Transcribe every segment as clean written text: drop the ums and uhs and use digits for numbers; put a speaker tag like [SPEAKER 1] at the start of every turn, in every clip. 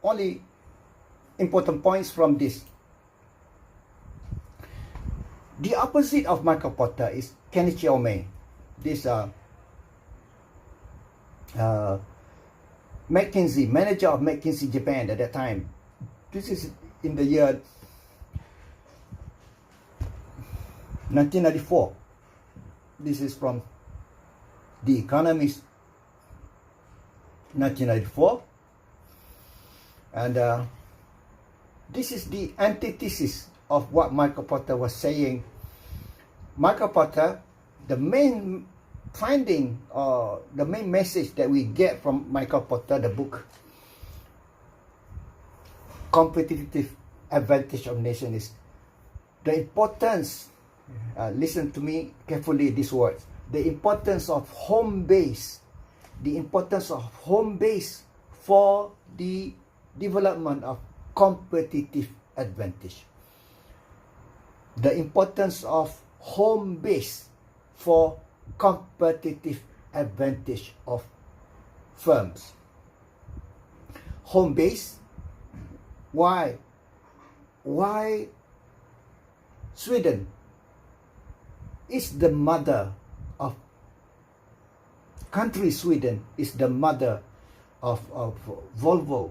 [SPEAKER 1] only important points from this. The opposite of Michael Porter is Kenichi Ome. This McKinsey, manager of McKinsey Japan at that time. This is in the year 1994. This is from The Economist, 1994. And this is the antithesis of what Michael Porter was saying. Michael Porter, the main finding or the main message that we get from Michael Porter, the book Competitive Advantage of Nation, is the importance, listen to me carefully, these words, the importance of home base, the importance of home base for the development of competitive advantage. The importance of home base for competitive advantage of firms. Home base. Why? Why Sweden is the mother of country. Sweden is the mother of Volvo.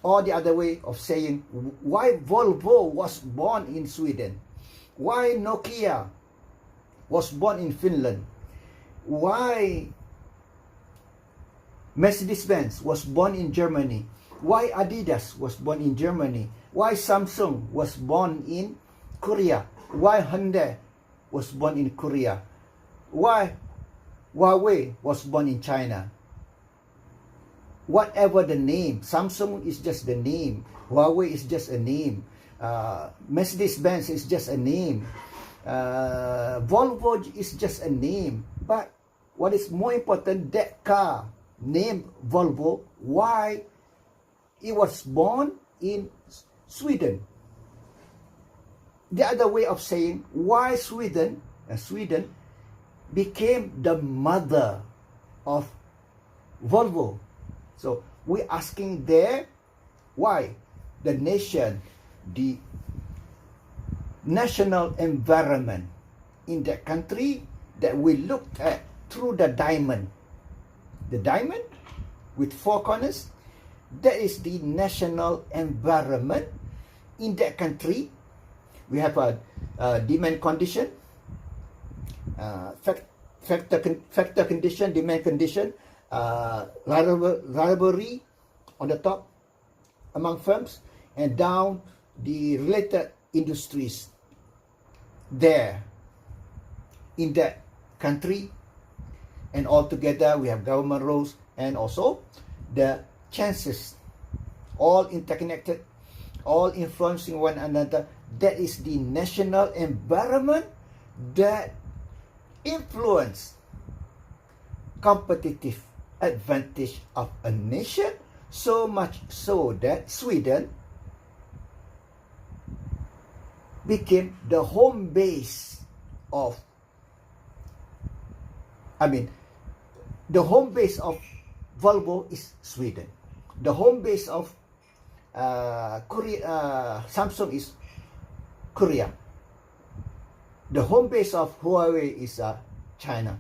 [SPEAKER 1] Or the other way of saying, why Volvo was born in Sweden? Why Nokia was born in Finland? Why Mercedes-Benz was born in Germany? Why Adidas was born in Germany? Why Samsung was born in Korea? Why Hyundai was born in Korea? Why Huawei was born in China? Whatever the name, Samsung is just the name, Huawei is just a name, Mercedes-Benz is just a name, Volvo is just a name. But what is more important, that car named Volvo, why it was born in Sweden? The other way of saying, why Sweden became the mother of Volvo. So we're asking there, why the nation, the national environment in that country that we looked at through the diamond with four corners, that is the national environment in that country. We have a demand condition, factor condition, demand condition, rivalry on the top among firms, and down the related industries there in that country. And altogether we have government roles and also the chances, all interconnected, all influencing one another. That is the national environment that influence competitive advantage of a nation, so much so that Sweden became the home base of, the home base of Volvo is Sweden. The home base of Samsung is Korea. The home base of Huawei is China.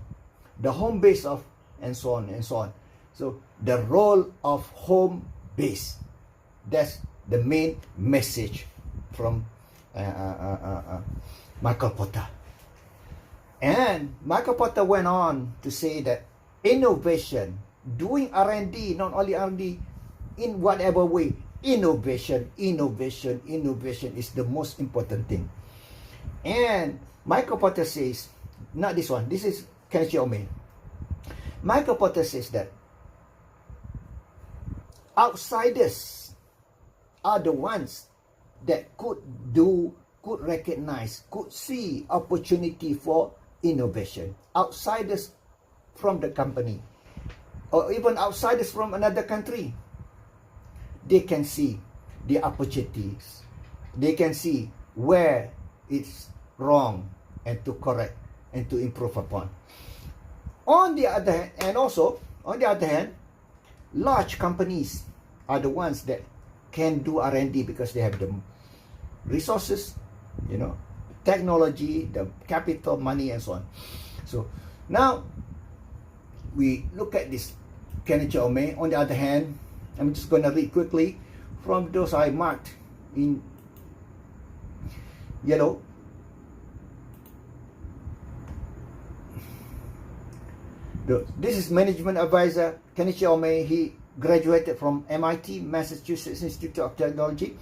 [SPEAKER 1] The home base of, and so on and so on. So the role of home base, that's the main message from Michael Porter. And Michael Porter went on to say that innovation, doing R&D, not only R&D, in whatever way, innovation is the most important thing. And Michael Porter says, not this one, this is Kenichi Ome. Michael Porter says that outsiders are the ones that could recognize, could see opportunity for innovation. Outsiders from the company, or even outsiders from another country, they can see the opportunities. They can see where it's wrong and to correct and to improve upon. On the other hand, and also on the other hand, large companies are the ones that can do R&D because they have the resources, technology, the capital, money, and so on. So now we look at this Kenichi Ome. On the other hand, I'm just going to read quickly from those I marked in yellow. This is management advisor Kenichi Ome. He graduated from MIT, Massachusetts Institute of Technology,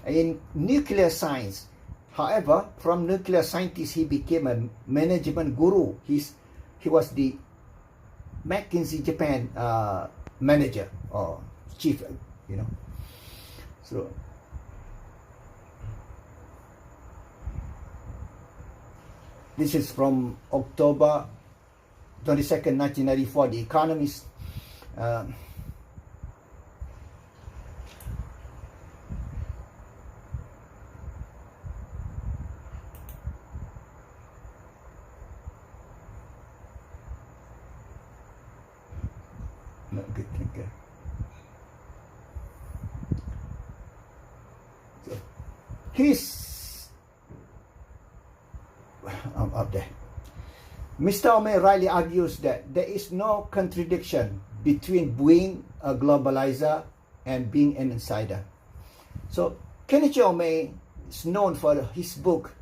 [SPEAKER 1] in nuclear science. However, from nuclear scientist, he became a management guru. He was the McKinsey Japan manager or chief, So this is from October 22nd, 1994, The Economist. Not good thinker. So he's up there. Mr. Ome rightly argues that there is no contradiction between being a globalizer and being an insider. So Kenichi Ome is known for his book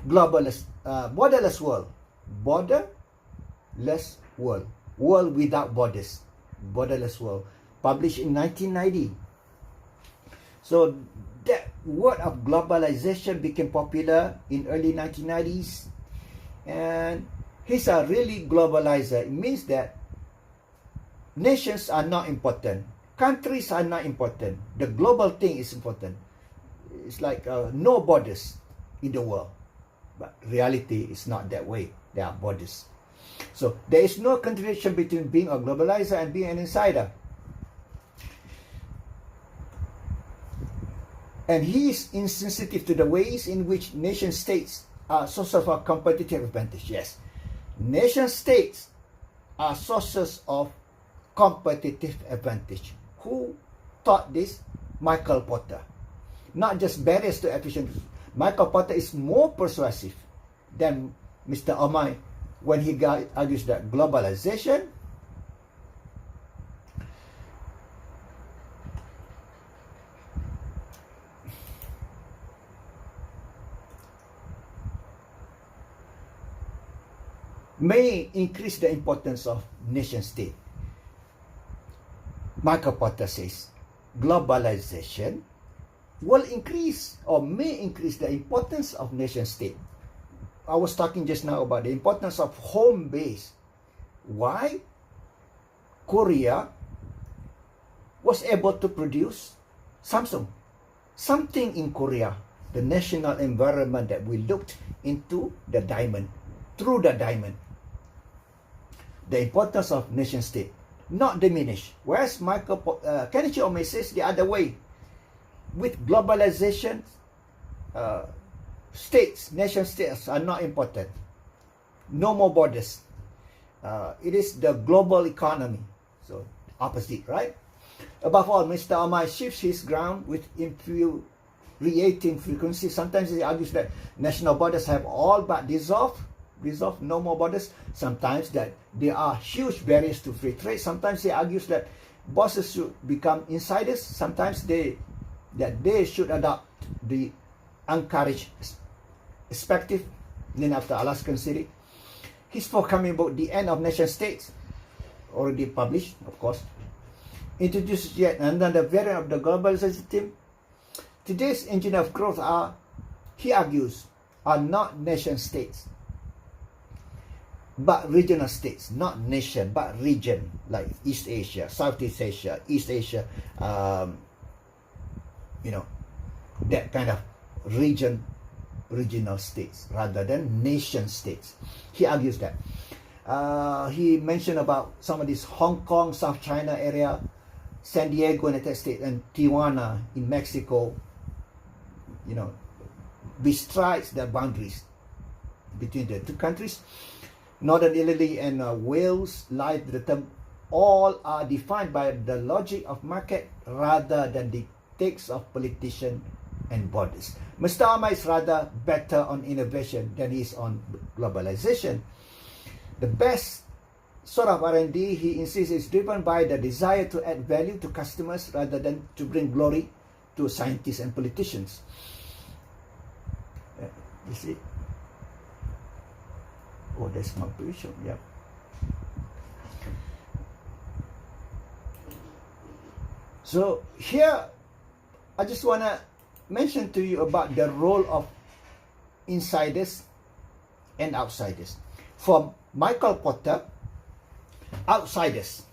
[SPEAKER 1] Borderless World. Borderless World. World Without Borders. Borderless World. Published in 1990. So that word of globalization became popular in early 1990s. And he's a really globalizer. It means that nations are not important. Countries are not important. The global thing is important. It's like no borders in the world. But reality is not that way. There are borders. So there is no contradiction between being a globalizer and being an insider. And he is insensitive to the ways in which nation states are sources of a competitive advantage. Yes, nation states are sources of competitive advantage. Who taught this? Michael Porter. Not just barriers to efficiency. Michael Porter is more persuasive than Mr. Ome when he argues that globalization may increase the importance of nation state. Michael Porter says globalization will increase or may increase the importance of nation state. I was talking just now about the importance of home base. Why? Korea was able to produce Samsung. Something in Korea, the national environment that we looked into the diamond, through the diamond. The importance of nation state, not diminished. Whereas Kenichi Ome says the other way. With globalization, nation states are not important. No more borders. It is the global economy. So opposite, right? Above all, Mr. Ome shifts his ground with infuriating frequency. Sometimes he argues that national borders have all but dissolved, no more borders. Sometimes that there are huge barriers to free trade. Sometimes he argues that bosses should become insiders. Sometimes they should adopt the Anchorage perspective, named after Alaskan city. His forthcoming book, The End of Nation States, already published, of course, introduces yet another variant of the globalization theme. Today's engine of growth he argues, are not nation states, but regional states. Not nation, but region, like East Asia, Southeast Asia, East Asia, that kind of regional states rather than nation states. He argues that. He mentioned about some of these Hong Kong, South China area, San Diego, United States, and Tijuana in Mexico, bestrides the boundaries between the two countries. Northern Italy and Wales lie to the all are defined by the logic of market rather than dictates of politicians and bodies. Mr. Amar is rather better on innovation than he is on globalization. The best sort of R&D, he insists, is driven by the desire to add value to customers rather than to bring glory to scientists and politicians. You see? Oh, that's my position. Yeah. So here, I just want to mention to you about the role of insiders and outsiders. For Michael Porter, outsiders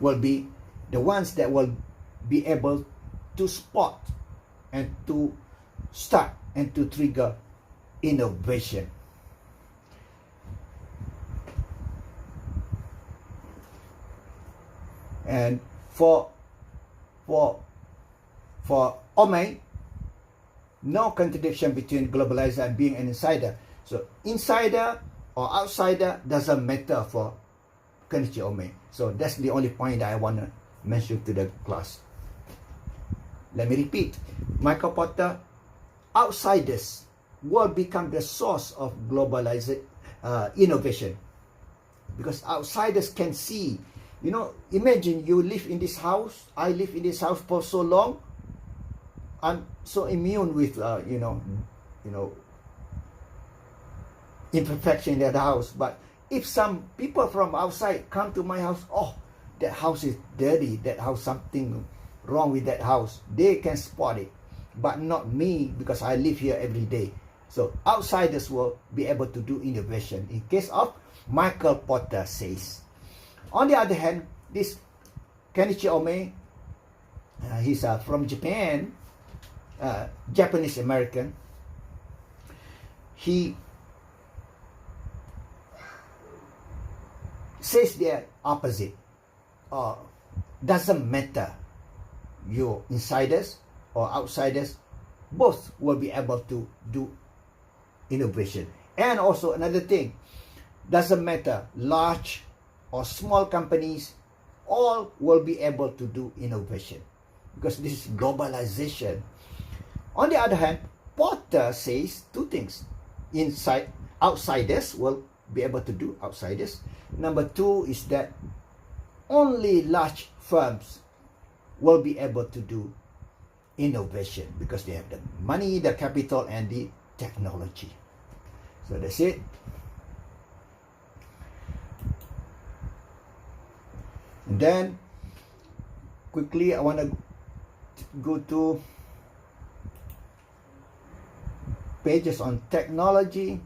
[SPEAKER 1] will be the ones that will be able to spot and to start and to trigger innovation. And for Omei, no contradiction between globalizer and being an insider. So insider or outsider doesn't matter for Kenichi Omei. So that's the only point that I want to mention to the class. Let me repeat. Michael Porter, outsiders will become the source of globalized innovation. Because outsiders can see. You know, imagine you live in this house. I live in this house for so long. I'm so immune with, imperfection in the house. But if some people from outside come to my house, oh, that house is dirty. That house, something wrong with that house. They can spot it. But not me, because I live here every day. So outsiders will be able to do innovation. In case of Michael Porter says. On the other hand, this Kenichi Omei, he's from Japan, Japanese American. He says the opposite. Doesn't matter, you insiders or outsiders, both will be able to do innovation. And also another thing, doesn't matter, large or small companies, all will be able to do innovation because this is globalization. On the other hand, Porter says two things. Outsiders will be able to do outsiders. Number two is that only large firms will be able to do innovation because they have the money, the capital, and the technology. So that's it. And then quickly I want to go to pages on technology.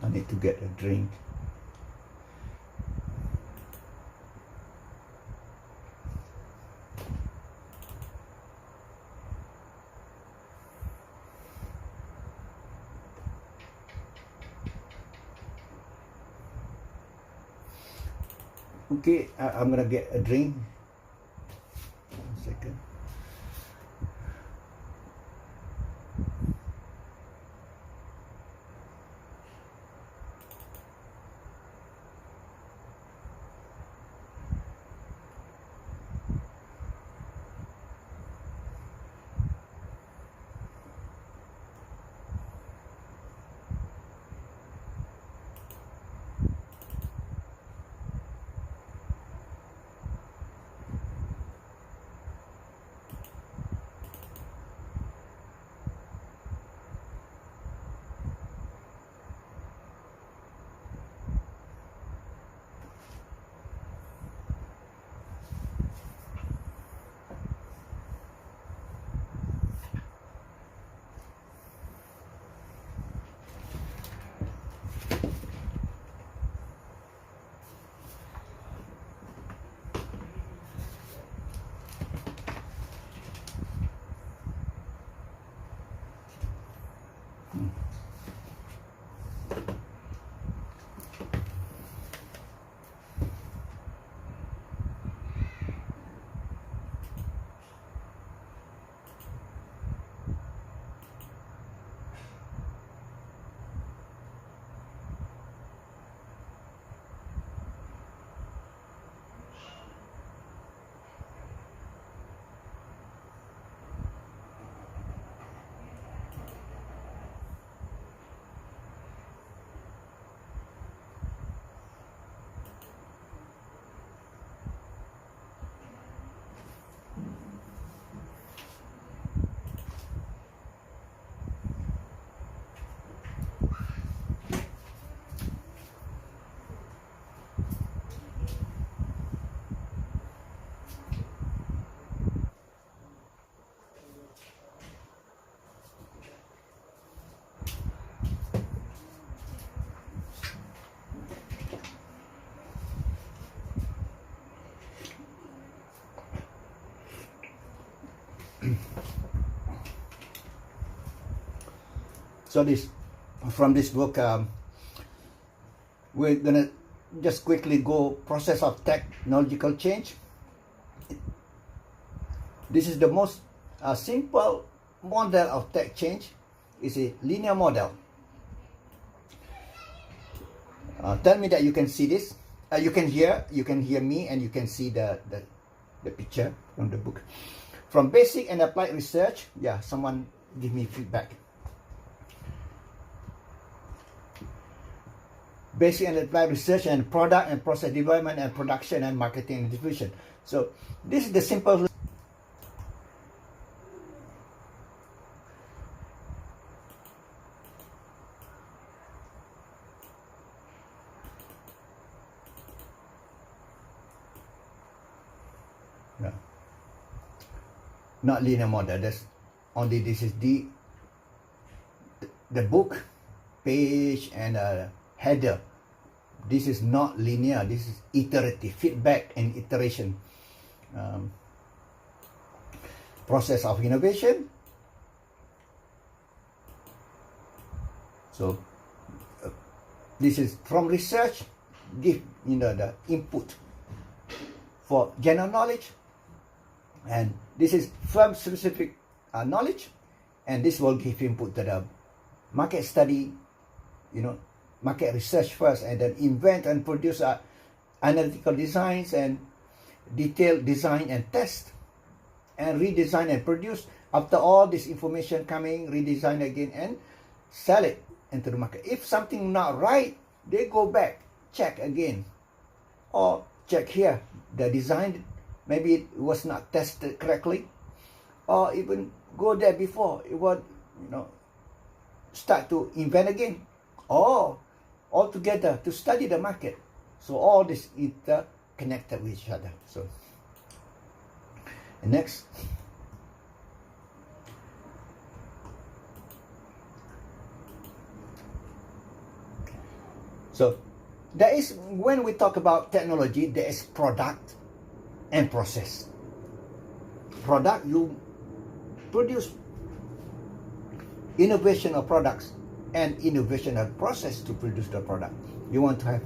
[SPEAKER 1] I need to get a drink. Okay, I'm gonna get a drink. 1 second. So from this book, we're gonna just quickly go process of technological change. This is the most simple model of tech change. It's a linear model. Tell me that you can see this. You can hear me, and you can see the picture from the book. From basic and applied research, yeah, someone give me feedback. Basic and applied research and product and process development and production and marketing and distribution. So this is the simple. No. Not linear model. That's only this is the book page and header. This is not linear. This is iterative, feedback and iteration. Process of innovation. So this is from research. Give the input for general knowledge, and this is firm specific knowledge, and this will give input to the market study, market research first, and then invent and produce analytical designs and detailed design and test and redesign and produce. After all this information coming, redesign again and sell it into the market. If something not right, they go back, check again, or check here the design, maybe it was not tested correctly, or even go there before it was, start to invent again, or all together to study the market. So all this interconnected with each other. So next. So there is, when we talk about technology, there is product and process. Product, you produce innovation of products and innovation of process to produce the product. You want to have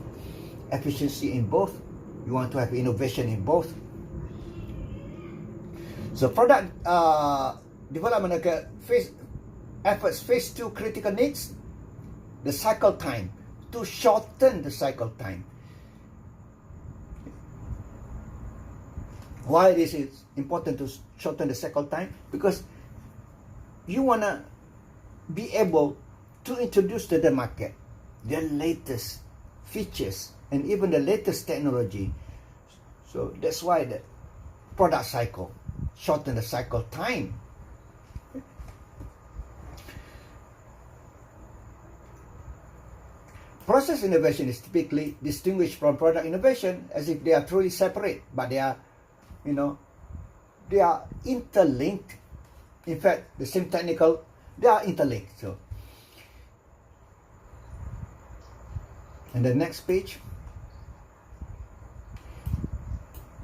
[SPEAKER 1] efficiency in both. You want to have innovation in both. So product development efforts phase 2 critical needs, the cycle time, to shorten the cycle time. Why this is important to shorten the cycle time? Because you want to be able to introduce to the market the latest features and even the latest technology. So that's why the product cycle, shorten the cycle time. Process innovation is typically distinguished from product innovation as if they are truly separate, but they are, they are interlinked. In fact, the same technical, they are interlinked. So, and the next page,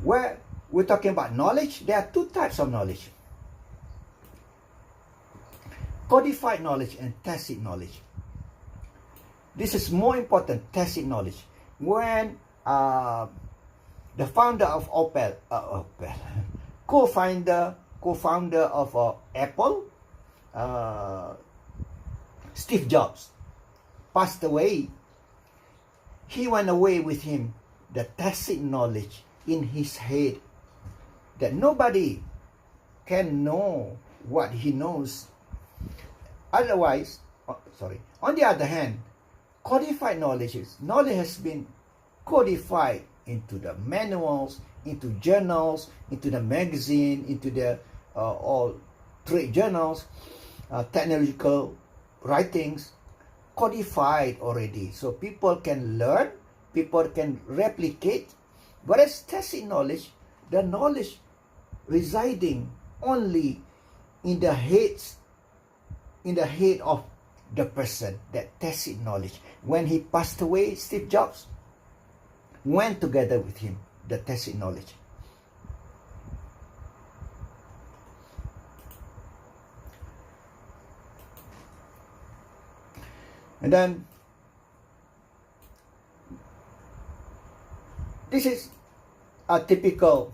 [SPEAKER 1] where we're talking about knowledge, there are two types of knowledge: codified knowledge and tacit knowledge. This is more important, tacit knowledge. When the founder of co-founder of Apple, Steve Jobs, passed away, he went away with him the tacit knowledge in his head that nobody can know what he knows. Otherwise, on the other hand, codified knowledge has been codified into the manuals, into journals, into the magazine, into the all trade journals, technological writings, codified already. So people can learn, people can replicate. Whereas tacit knowledge, the knowledge residing only in the head of the person, that tacit knowledge. When he passed away, Steve Jobs went together with him, the tacit knowledge. And then this is a typical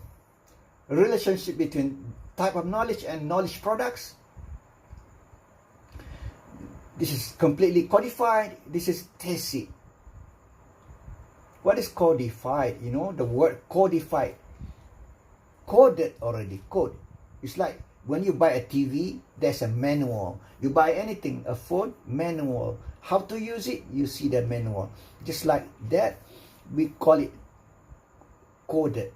[SPEAKER 1] relationship between type of knowledge and knowledge products. This is completely codified. This is tacit. What is codified? You know, the word codified. Coded already. Code. It's like when you buy a TV, there's a manual. You buy anything, a phone, manual. How to use it, you see the manual. Just like that, we call it coded.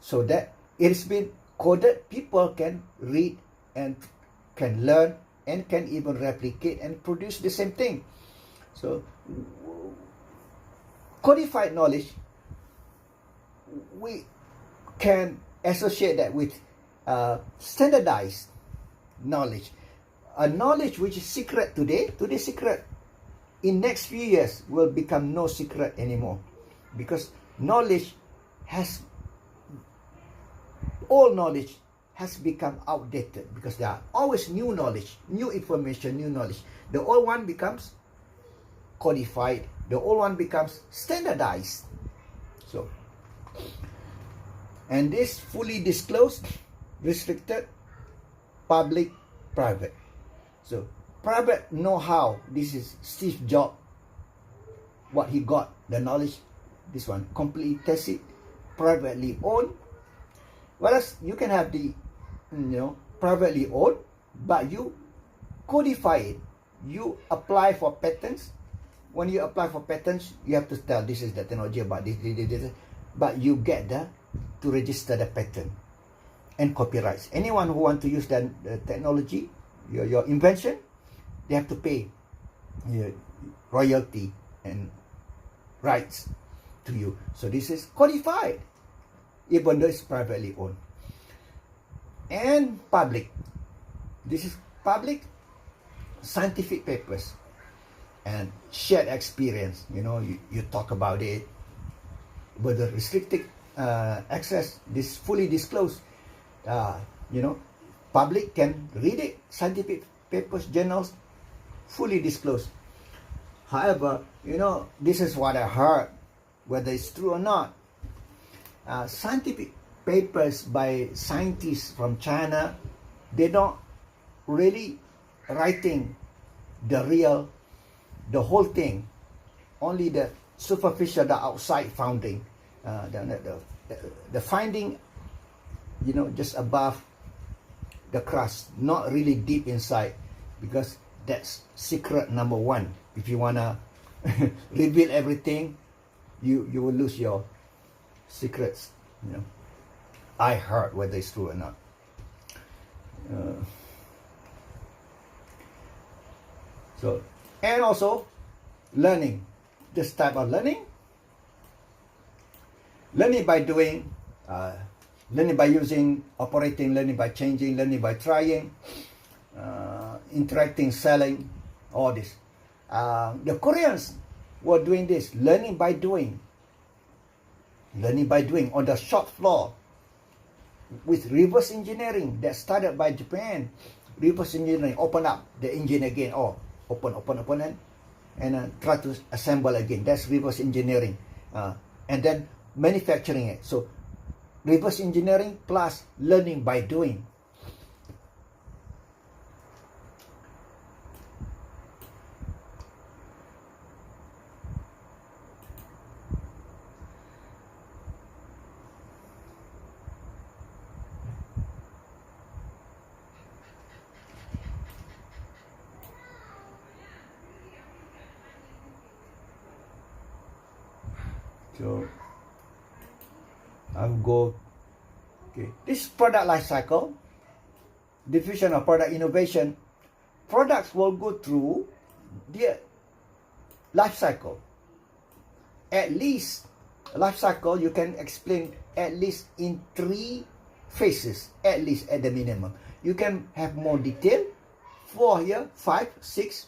[SPEAKER 1] So that it has been coded, people can read and can learn and can even replicate and produce the same thing. So codified knowledge, we can associate that with standardized knowledge. A knowledge which is secret today secret, in next few years will become no secret anymore, because all knowledge has become outdated, because there are always new knowledge, new information, new knowledge. The old one becomes codified, the old one becomes standardized. So, and this fully disclosed, restricted, public, private. So private know-how, this is Steve Jobs, what he got, the knowledge, this one completely tacit, privately owned. Whereas you can have the privately owned, but you codify it. You apply for patents. When you apply for patents, you have to tell this is the technology about this. But you get to register the patent and copyrights. Anyone who want to use the technology, your invention, they have to pay royalty and rights to you. So this is codified, even though it's privately owned. And public. This is public scientific papers and shared experience. You talk about it. But the restricted access, this fully disclosed, public can read it, scientific papers, journals, fully disclosed. However, this is what I heard, whether it's true or not. Scientific papers by scientists from China, they're not really writing the whole thing, only the superficial, the outside finding, the finding, just above the crust, not really deep inside, because that's secret number one. If you wanna reveal everything, you will lose your secrets. I heard, whether it's true or not. So, and also learning, this type of learning by doing, learning by using, operating, learning by changing, learning by trying, interacting, selling, all this. The Koreans were doing this, learning by doing on the shop floor, with reverse engineering that started by Japan. Reverse engineering, open up the engine again, open, and try to assemble again. That's reverse engineering. And then manufacturing it. So reverse engineering plus learning by doing. So I'll go. Okay, this product life cycle, diffusion of product innovation. Products will go through their life cycle. At least life cycle you can explain at least in 3 phases, at least at the minimum. You can have more detail, 4 here, 5, 6.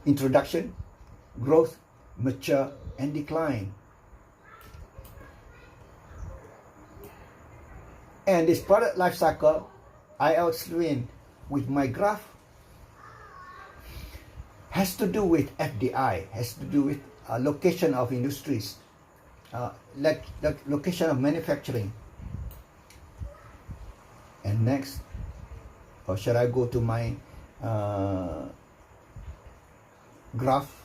[SPEAKER 1] Introduction, growth, mature, and decline. And this product life cycle I explain with my graph has to do with FDI, has to do with location of industries, like location of manufacturing. And next, or should I go to my graph?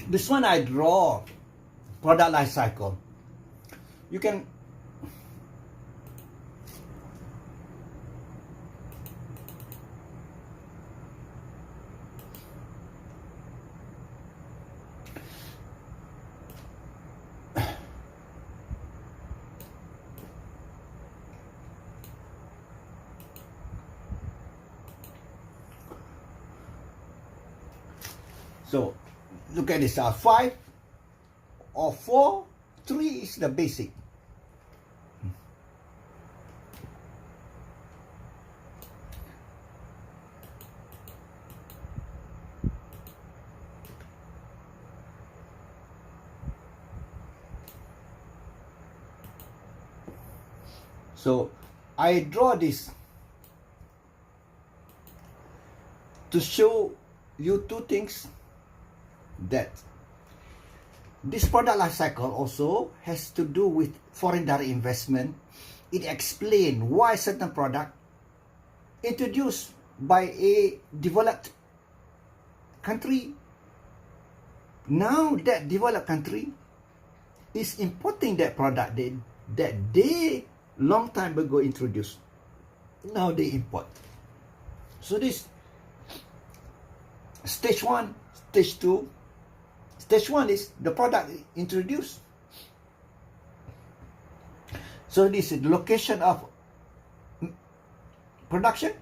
[SPEAKER 1] This one I draw product life cycle. You can so look at this, 5 or 4, 3 is the basic. So I draw this to show you two things, that this product life cycle also has to do with foreign direct investment. It explains why certain product introduced by a developed country, now that developed country is importing that product that they long time ago introduced. Now they import. So this stage 1, stage 2. Stage 1 is the product introduced. So this is the location of production,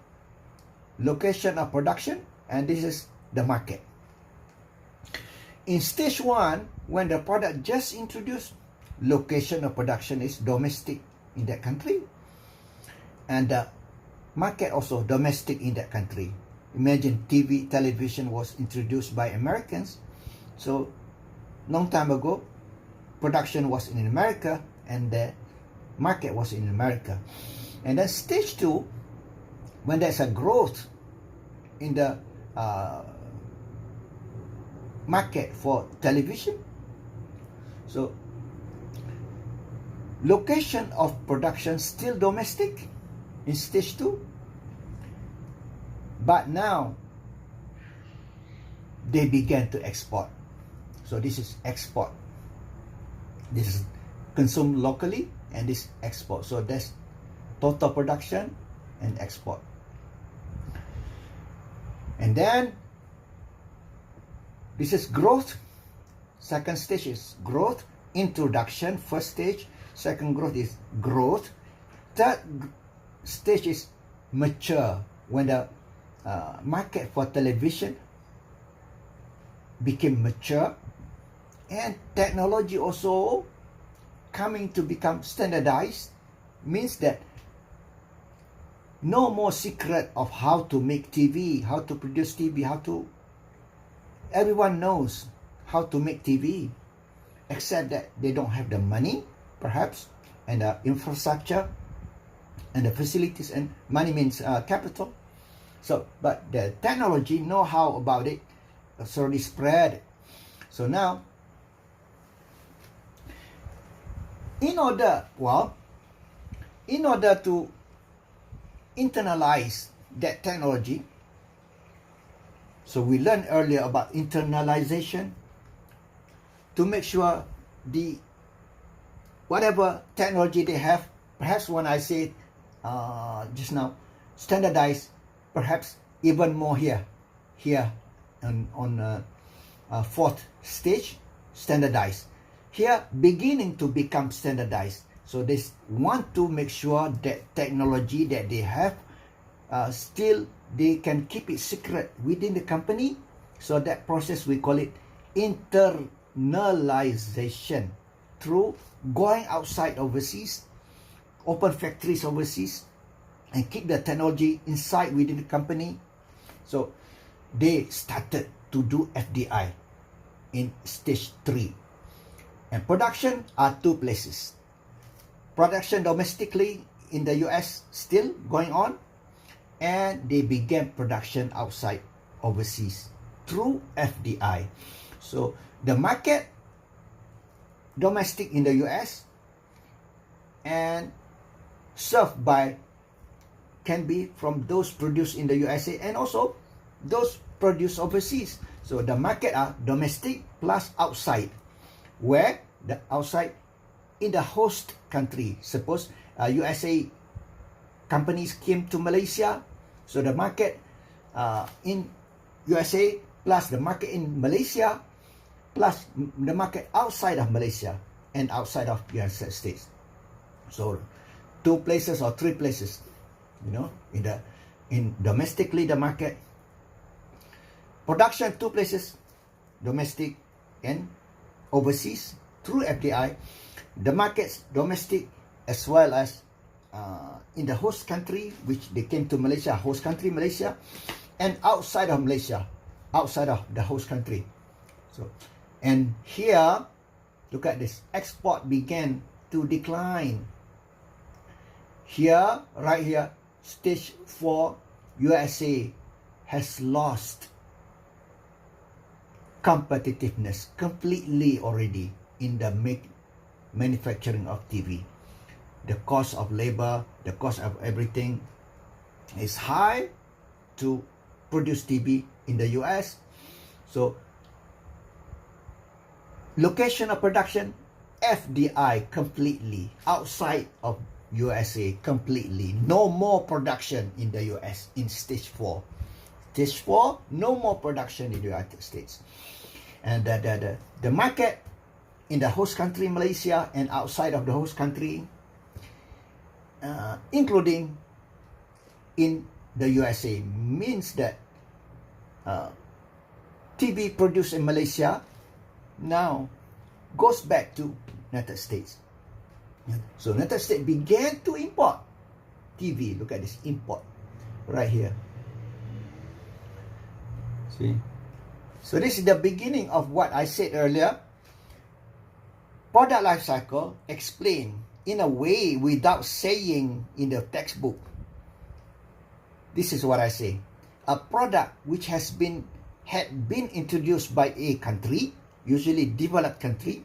[SPEAKER 1] and this is the market. In stage 1, when the product just introduced, location of production is domestic in that country, and the market also domestic in that country. Imagine television was introduced by Americans. So long time ago, production was in America and the market was in America. And then stage 2, when there's a growth in the market for television, so location of production still domestic in stage 2, but now they began to export. So this is export. This is consumed locally and this export. So that's total production and export. And then this is growth. Second stage is growth. Introduction, first stage. Second growth is growth. Third stage is mature, when the market for television became mature and technology also coming to become standardized, means that no more secret of how to make TV, how to produce TV, everyone knows how to make TV, except that they don't have the money, perhaps, and the infrastructure and the facilities, and money means capital. So, but the technology, know-how about it, it's already spread. So now, in order to internalize that technology, so we learned earlier about internalization, to make sure the whatever technology they have, perhaps when I said just now, standardized, perhaps even more here on fourth stage, standardized. Here, beginning to become standardized. So they want to make sure that technology that they have, still they can keep it secret within the company. So that process, we call it internalization, through going outside overseas, open factories overseas, and keep the technology inside within the company. So they started to do FDI in stage 3. And production are two places. Production domestically in the US still going on, and they began production outside overseas through FDI. So the market domestic in the US and served by can be from those produced in the USA and also those produced overseas. So the market are domestic plus outside. Where the outside in the host country. Suppose USA companies came to Malaysia, so the market in USA plus the market in Malaysia plus the market outside of Malaysia and outside of the United States. So 2 places or 3 places, you know, in domestically the market production 2 places, domestic and overseas through FDI, the markets domestic as well as in the host country, which they came to Malaysia, host country Malaysia, and outside of Malaysia, outside of the host country. So, and here, look at this, export began to decline. Here, right here, stage 4, USA has lost competitiveness completely already in the manufacturing of TV. The cost of labor, the cost of everything is high to produce TV in the US. So, location of production, FDI completely, outside of USA completely. No more production in the US in stage 4. Stage 4, no more production in the United States. And the market in the host country Malaysia and outside of the host country, including in the USA, means that TV produced in Malaysia now goes back to United States. So United States began to import TV. Look at this, import right here. See? So this is the beginning of what I said earlier. Product life cycle explained in a way without saying in the textbook. This is what I say. A product which had been introduced by a country, usually developed country,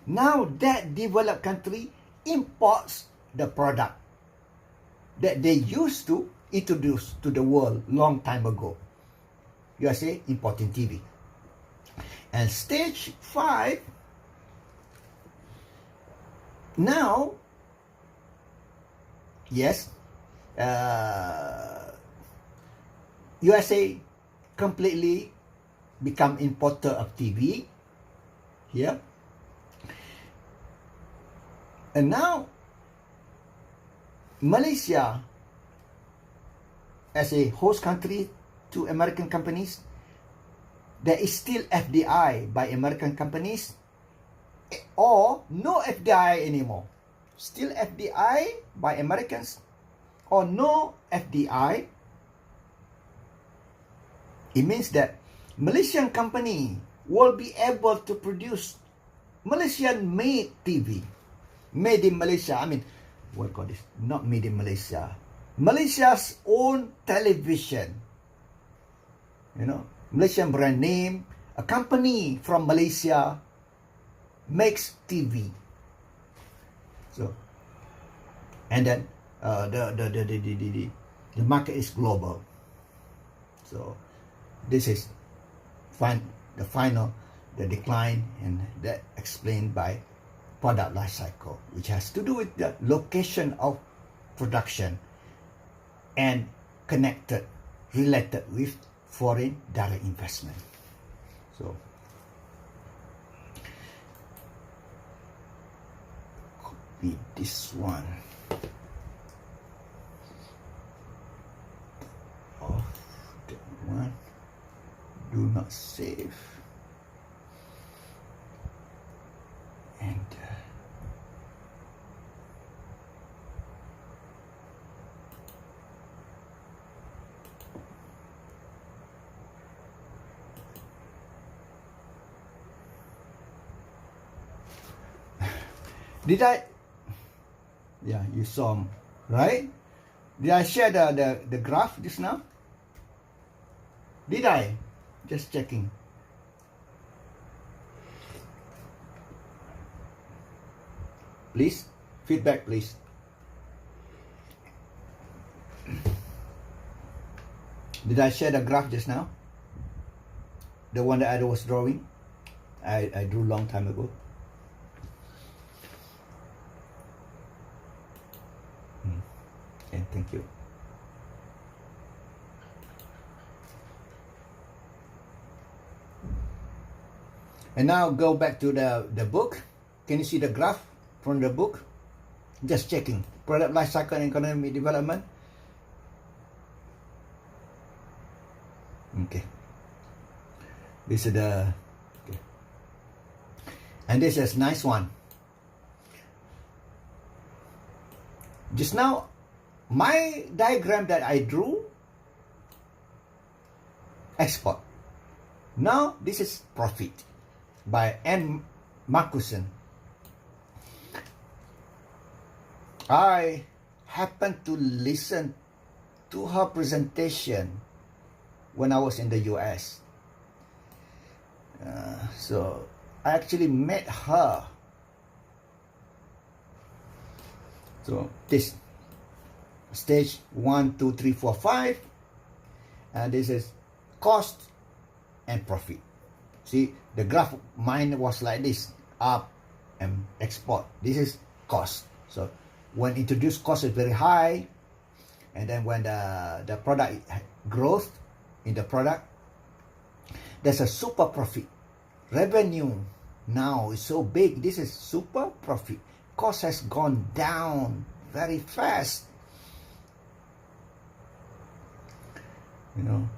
[SPEAKER 1] now that developed country imports the product that they used to introduce to the world long time ago. USA importing TV. And stage 5, now, yes, USA completely become importer of TV here. And now, Malaysia, as a host country to American companies, there is still FDI by American companies, or no FDI anymore. Still FDI by Americans, or no FDI. It means that Malaysian company will be able to produce Malaysian-made TV. Made in Malaysia, I mean, what call this? Not made in Malaysia. Malaysia's own television. You know, Malaysian brand name. A company from Malaysia makes TV. So, and then the market is global. So, this is the decline, and that explained by product life cycle, which has to do with the location of production and related with foreign direct investment. So, copy this one of that one. Do not save. And did I? Yeah, you saw, right? Did I share the graph just now? Did I? Just checking. Please, feedback please. Did I share the graph just now? the one that I was drawing. I drew long time ago. And thank you. And now go back to the book. Can you see the graph from the book? Just checking. Product life cycle and economic development. Okay. This is the... Okay. And this is nice one. Just now, my diagram that I drew, export. Now, this is profit by Anne Markusen. I happened to listen to her presentation when I was in the US. So I actually met her. So this stage 1, 2, 3, 4, 5, and this is cost and profit. See, the graph mine was like this, up and export. This is cost. So when introduced, cost is very high, and then when the product growth in the product, there's a super profit. Revenue now is so big. This is super profit. Cost has gone down very fast. You know,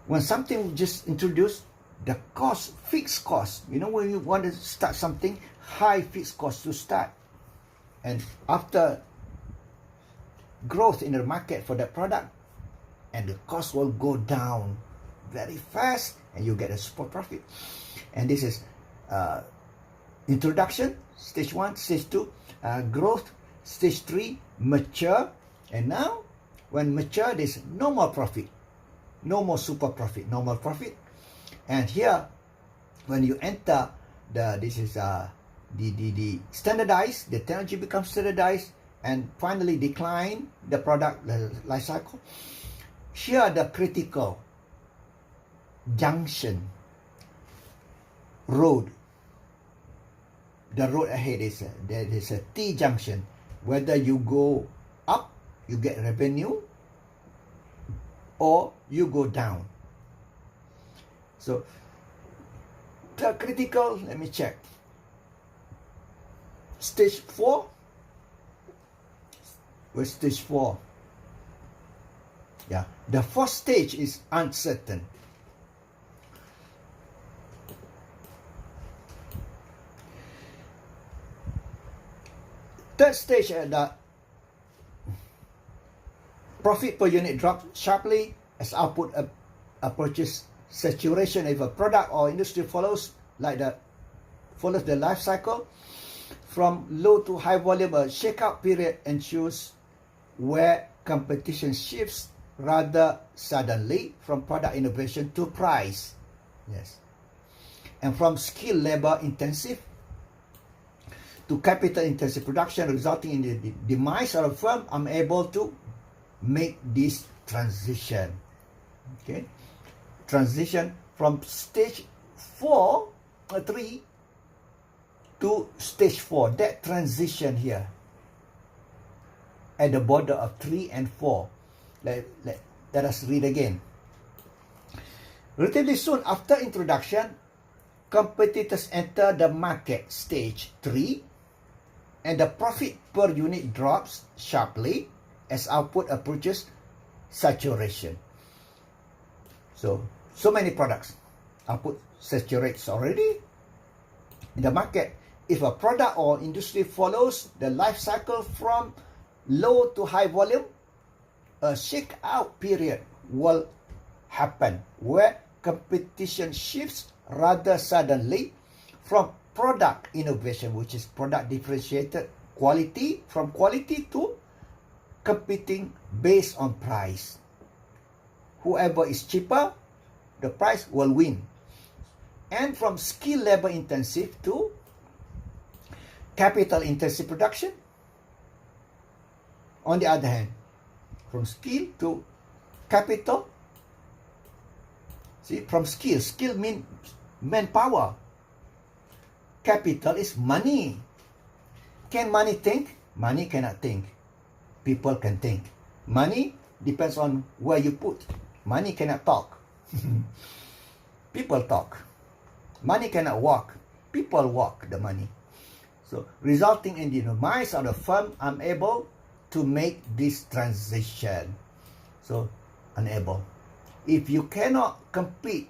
[SPEAKER 1] when something just introduced, the cost, fixed cost, you know, when you want to start something, high fixed cost to start. And after growth in the market for that product, and the cost will go down very fast, and you get a super profit. And this is introduction, stage 1, stage 2, growth, stage 3, mature. And now, when mature, there's no more profit, no more super profit, no more profit. And here, when you enter this is the standardized, the technology becomes standardized, and finally decline the product life cycle. Here, the critical junction road. The road ahead is there is a T junction. Whether you go up, you get revenue, or you go down. So the critical, let me check. Stage 4. Where's stage 4? Yeah, the fourth stage is uncertain. Third stage, the profit per unit drops sharply as output approaches saturation. If a product or industry follows the life cycle, from low to high volume, a shakeout period ensures where competition shifts rather suddenly from product innovation to price. Yes. And from skill labor intensive to capital intensive production, resulting in the demise of a firm, I'm able to make this transition. Okay. Transition from stage 3 to stage 4. That transition here at the border of 3 and 4. Let us read again. Relatively soon after introduction, competitors enter the market, stage 3, and the profit per unit drops sharply as output approaches saturation. So many products, output saturates already in the market. If a product or industry follows the life cycle from low to high volume, a shakeout period will happen where competition shifts rather suddenly from product innovation, which is product differentiated quality, from quality to competing based on price. Whoever is cheaper, the price will win. And from skill labor intensive to capital intensive production. On the other hand, from skill to capital See, from skill. Skill means manpower. Capital is money. Can money think? Money cannot think. People can think. Money depends on where you put. Money cannot talk. People talk. Money cannot walk. People walk the money. So, resulting in the demise of the firm, unable to make this transition. So, unable. If you cannot compete,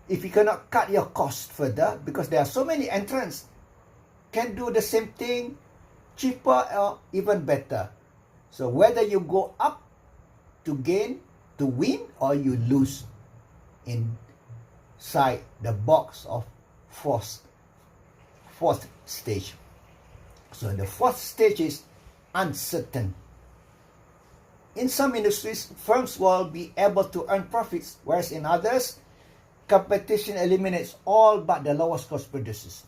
[SPEAKER 1] if you cannot cut your cost further, because there are so many entrants, can do the same thing, cheaper or even better. So, whether you go up to gain, to win, or you lose inside the box of fourth stage. So the fourth stage is uncertain. In some industries, firms will be able to earn profits, whereas in others, competition eliminates all but the lowest cost producers.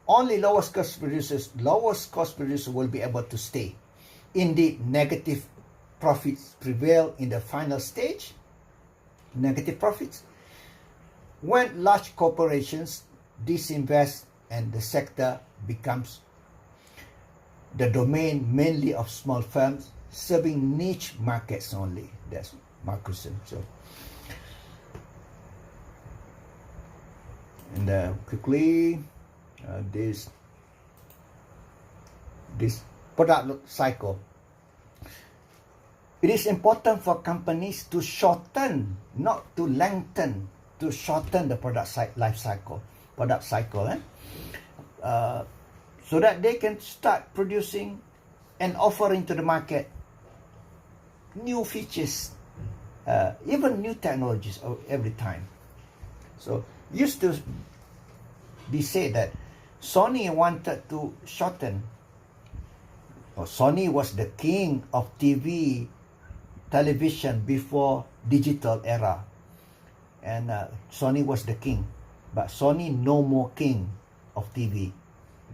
[SPEAKER 1] Only lowest cost producers will be able to stay. Indeed, negative profits prevail in the final stage. Negative profits. When large corporations disinvest and the sector becomes the domain mainly of small firms serving niche markets only. That's Marcuson. So, and quickly, this product cycle. It is important for companies to shorten, not to lengthen, to shorten the product life cycle. So that they can start producing and offering to the market new features, even new technologies every time. So used to be said that Sony wanted to shorten. Sony was the king of television before digital era, and Sony was the king. But Sony no more king of TV.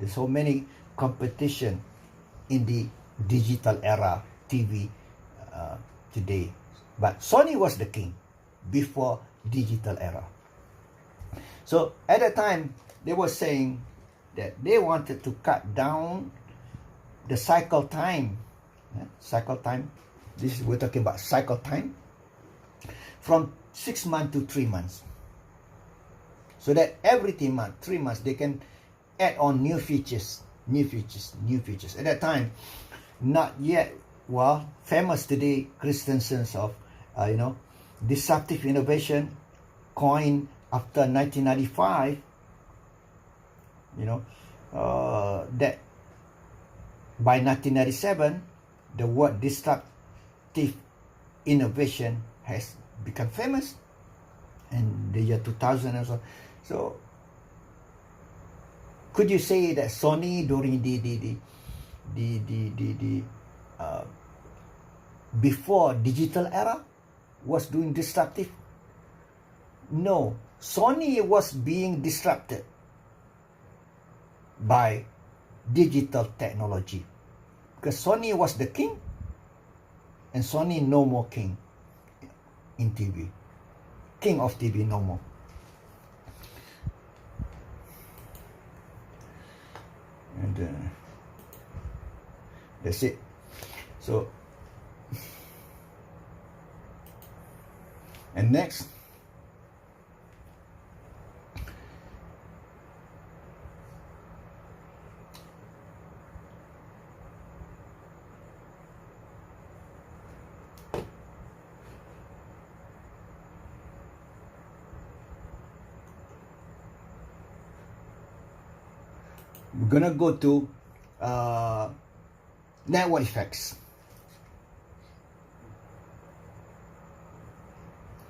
[SPEAKER 1] There's so many competition in the digital era TV today. But Sony was the king before digital era. So at that time, they were saying that they wanted to cut down the cycle time. Cycle time. We're talking about cycle time from 6 months to 3 months. So that every 3 months, they can add on new features. At that time, not yet, famous today, Christensen's of, disruptive innovation, coined after 1995, that by 1997, the word disruptive innovation has become famous, and the year 2000 and so. So, could you say that Sony during the before digital era was doing disruptive? No, Sony was being disrupted by digital technology, because Sony was the king, and Sony no more king in TV. King of TV no more. And that's it. So, and next, we're gonna go to network effects.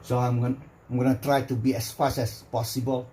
[SPEAKER 1] So I'm gonna try to be as fast as possible.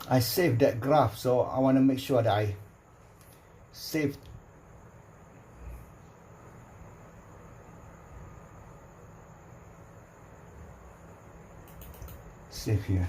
[SPEAKER 1] I saved that graph, so I want to make sure that I save here.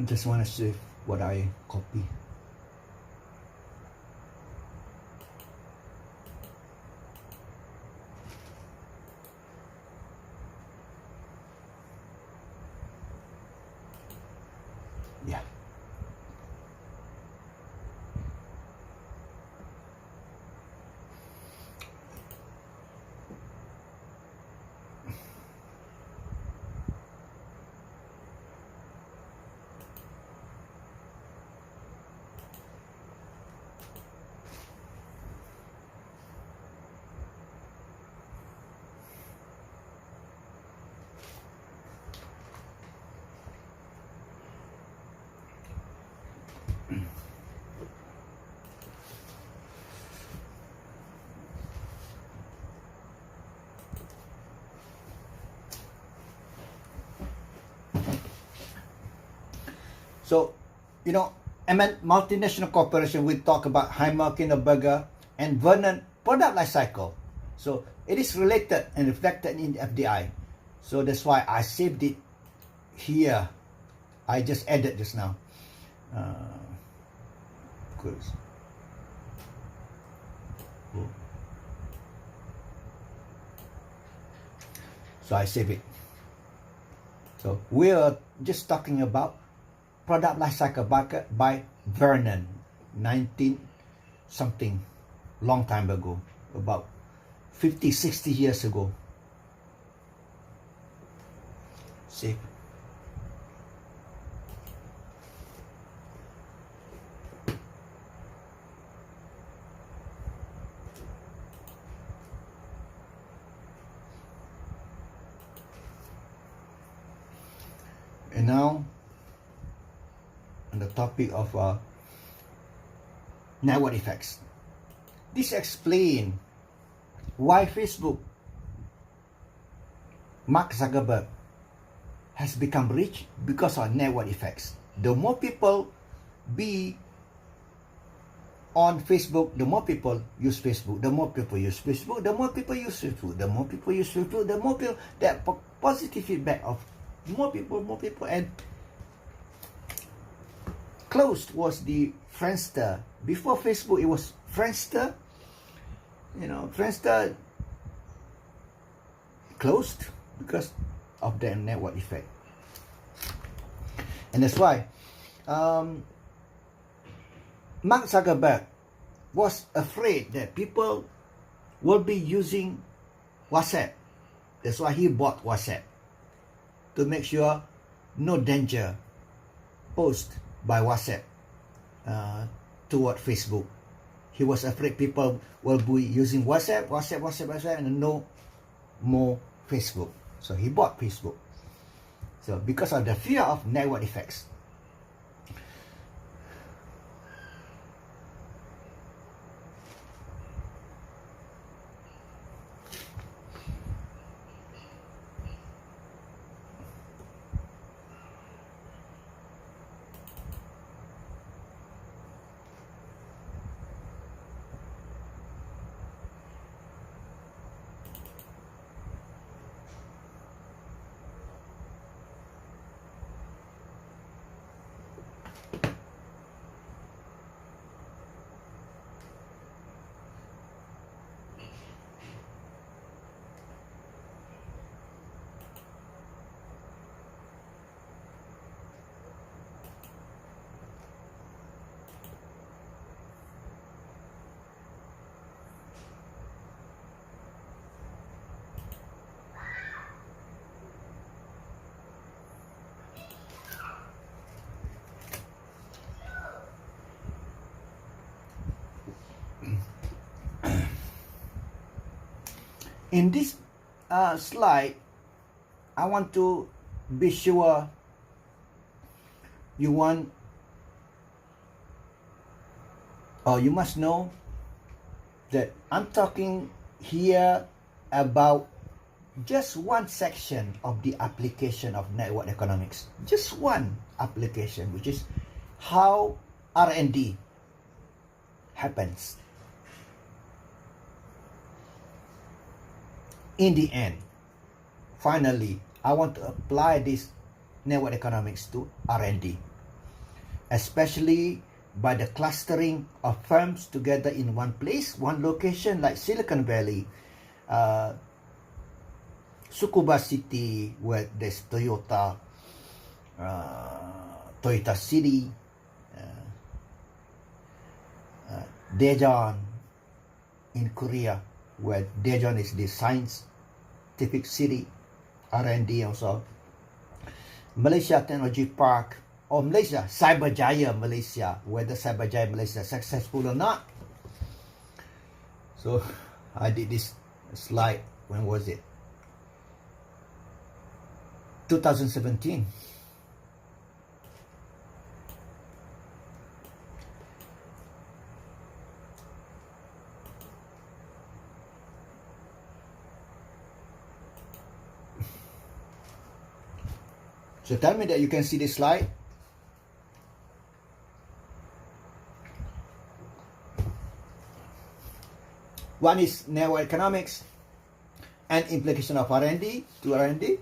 [SPEAKER 1] I just want to save what I copy. Yeah. So, you know, multinational corporation, we talk about Heimer, Kinderberger, and Vernon product life cycle. So it is related and reflected in the FDI. So that's why I saved it here. I just added just now. So I save it. So we are just talking about product life cycle by Vernon, 19 something, long time ago, about 50, 60 years ago. See. And now, on the topic of network effects. This explains why Facebook, Mark Zuckerberg, has become rich because of network effects. The more people be on Facebook, the more people use Facebook. The more people use Facebook, the more people use Facebook. The more people use Facebook, the more people, that positive feedback of more people, and closed was the Friendster. Before Facebook, it was Friendster. You know, Friendster closed because of the network effect. And that's why Mark Zuckerberg was afraid that people will be using WhatsApp. That's why he bought WhatsApp, to make sure no danger posed by WhatsApp toward Facebook. He was afraid people will be using WhatsApp, and no more Facebook. So he bought Facebook. So because of the fear of network effects. In this slide, I want to be sure you want, or you must know that I'm talking here about just one section of the application of network economics. Just one application, which is how R&D happens. In the end, finally, I want to apply this network economics to R&D, especially by the clustering of firms together in one place, one location, like Silicon Valley, Tsukuba City, where there's Toyota, Toyota City, Daejeon in Korea, where Daejeon is the scientific city, R&D also. Malaysia Technology Park, or Malaysia, Cyberjaya Malaysia, whether Cyberjaya Malaysia successful or not. So I did this slide, when was it? 2017. So tell me that you can see this slide. One is network economics and implication of R&D to R&D.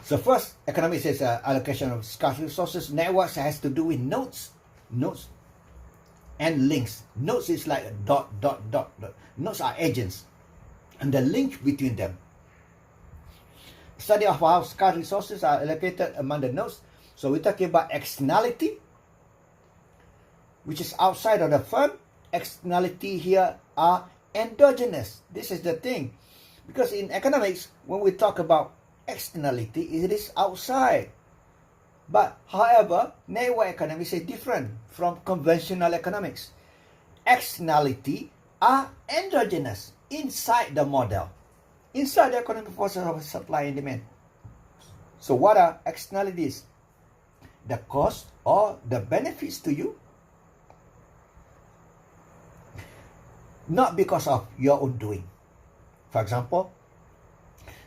[SPEAKER 1] So first, economics is allocation of scarce resources. Networks has to do with nodes and links. Nodes is like a dot. Nodes are agents, and the link between them. Study of how scarce resources are allocated among the nodes. So we're talking about externality, which is outside of the firm. Externality here are endogenous. This is the thing, because in economics, when we talk about externality, it is outside. But however, network economics is different from conventional economics. Externality are endogenous inside the model, inside the economic forces of supply and demand. So what are externalities? The cost or the benefits to you, not because of your own doing. For example,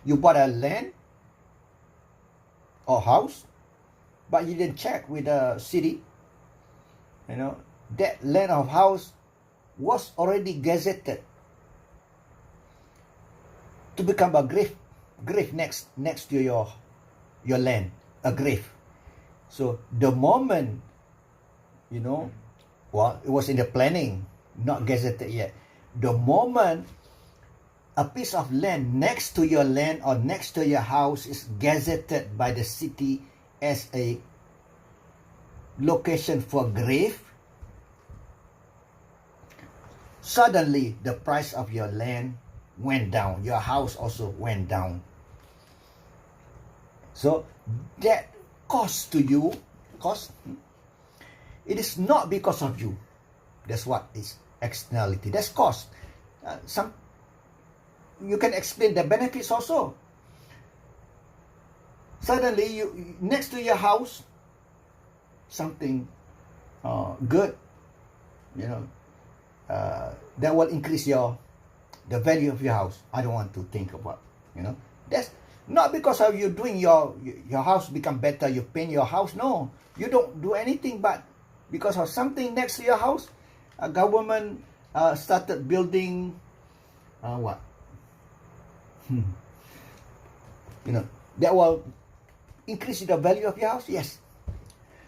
[SPEAKER 1] you bought a land or house, but you didn't check with the city. You know, that land or house was already gazetted to become a grave next to your land, a grave. So the moment, you know, well, it was in the planning, not gazetted yet. The moment a piece of land next to your land or next to your house is gazetted by the city as a location for grave, suddenly the price of your land went down. Your house also went down. So that cost to you, it is not because of you. That's what is externality. That's cost. You can explain the benefits also. Suddenly, you next to your house, something good, you know, that will increase the value of your house. I don't want to think about, you know. That's not because of you doing your house become better. You paint your house. No, you don't do anything, but because of something next to your house, a government started building what? You know, that will increase the value of your house. Yes.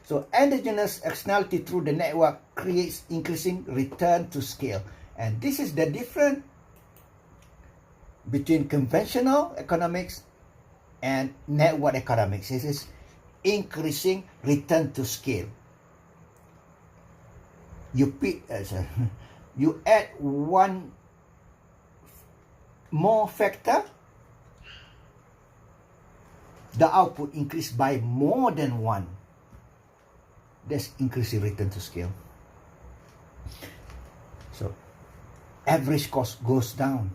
[SPEAKER 1] So endogenous externality through the network creates increasing return to scale, and this is the difference between conventional economics and network economics. This is increasing return to scale. You add one more factor, the output increased by more than 1, that's increasing return to scale. So average cost goes down.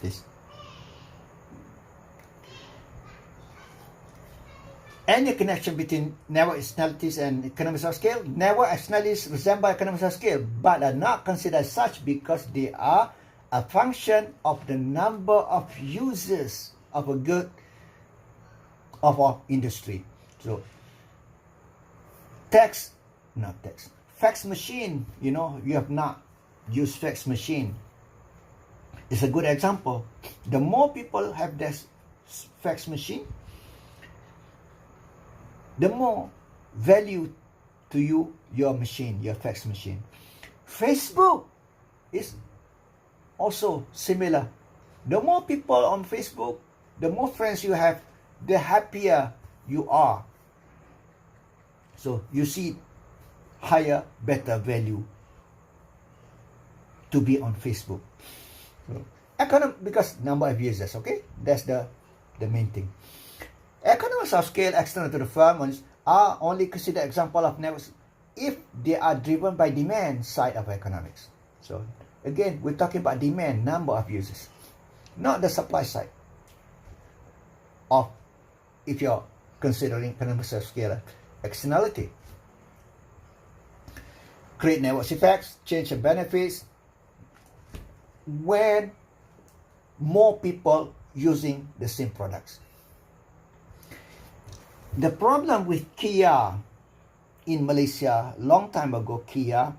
[SPEAKER 1] This. Any connection between network externalities and economies of scale? Network externalities resemble economies of scale, but are not considered such because they are a function of the number of users of a good of our industry. So fax machine, you have not used fax machine. It's a good example. The more people have this fax machine, the more value to you, your machine, your fax machine. Facebook is also similar. The more people on Facebook, the more friends you have, the happier you are. So you see higher, better value to be on Facebook. So, because number of users, okay? That's the main thing. Economies of scale external to the firm are only considered example of networks if they are driven by demand side of economics. So again, we're talking about demand, number of users, not the supply side of, if you're considering economies of scale externality. Create network effects, change the benefits when more people using the same products. The problem with Kia in Malaysia, long time ago, Kia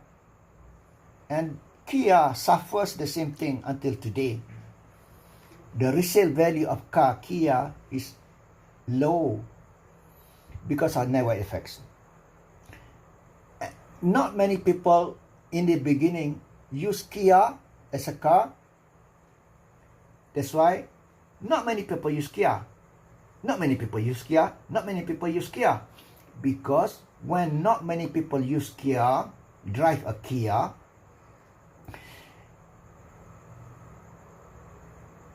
[SPEAKER 1] suffers the same thing until today. The resale value of car Kia is low because of network effects. Not many people in the beginning use Kia as a car. That's why not many people use Kia. Not many people use Kia. Not many people use Kia. Because when not many people use Kia, drive a Kia,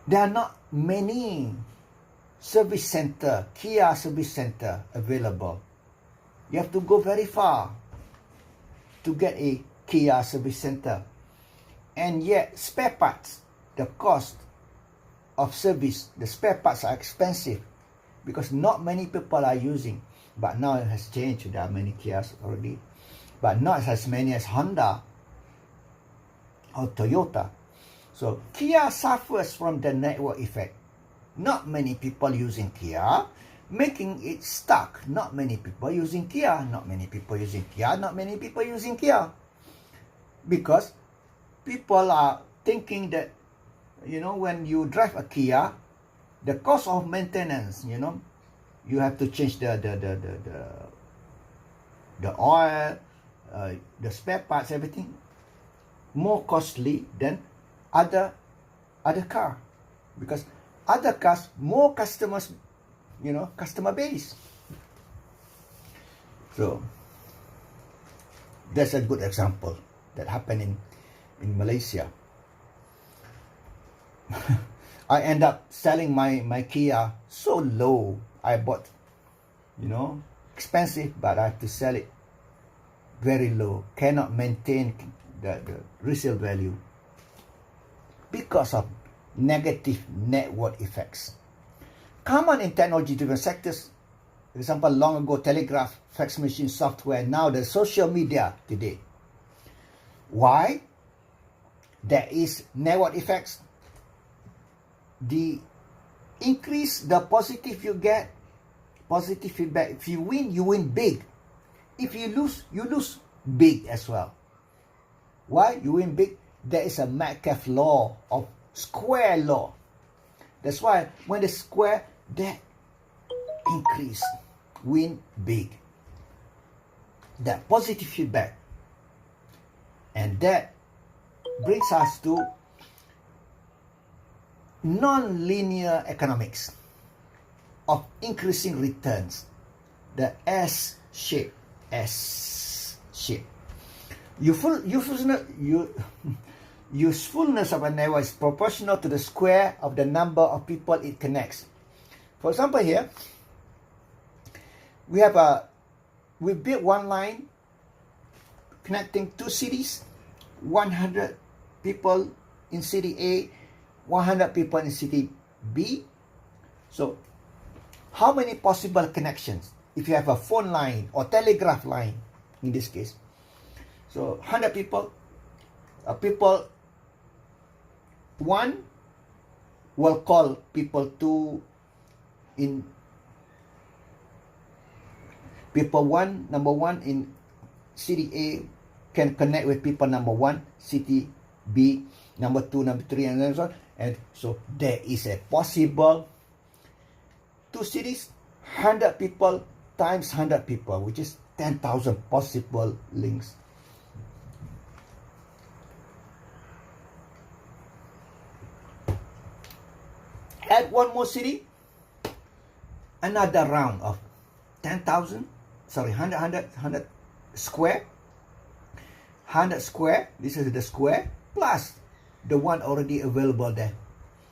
[SPEAKER 1] there are not many service center, Kia service center available. You have to go very far to get a Kia service center. And yet, spare parts, the cost of service, the spare parts are expensive because not many people are using. But now it has changed. There are many Kias already, but not as many as Honda or Toyota. So Kia suffers from the network effect. Not many people using Kia, making it stuck. Not many people using Kia. Not many people using Kia. Not many people using Kia. Because people are thinking that, when you drive a Kia, the cost of maintenance, you have to change the oil, the spare parts, everything, more costly than other car, because other cars more customers, customer base. So that's a good example that happened in Malaysia. I end up selling my Kia so low. I bought, expensive, but I have to sell it very low. Cannot maintain the resale value because of negative network effects. Common in technology-driven sectors, for example, long ago, telegraph, fax machine, software, now the social media today. Why? There is network effects. The increase the positive you get, positive feedback. If you win big. If you lose big as well. Why? You win big. There is a Metcalfe law of square law. That's why when the square, that increase, win big. That positive feedback. And that brings us to non-linear economics of increasing returns, the S shape. usefulness of a network is proportional to the square of the number of people it connects. For example, here we built one line connecting two cities, 100 people in city A, 100 people in city B. So how many possible connections if you have a phone line or telegraph line in this case? So 100 people, people 1 will call people 2 in people 1, number 1 in city A can connect with people number 1, city B, number 2, number 3, and so on. And so there is a possible 2 cities, 100 people times 100 people, which is 10,000 possible links. Add one more city, another round of 10,000, sorry, 100 square, 100 square, this is the square, plus the one already available there.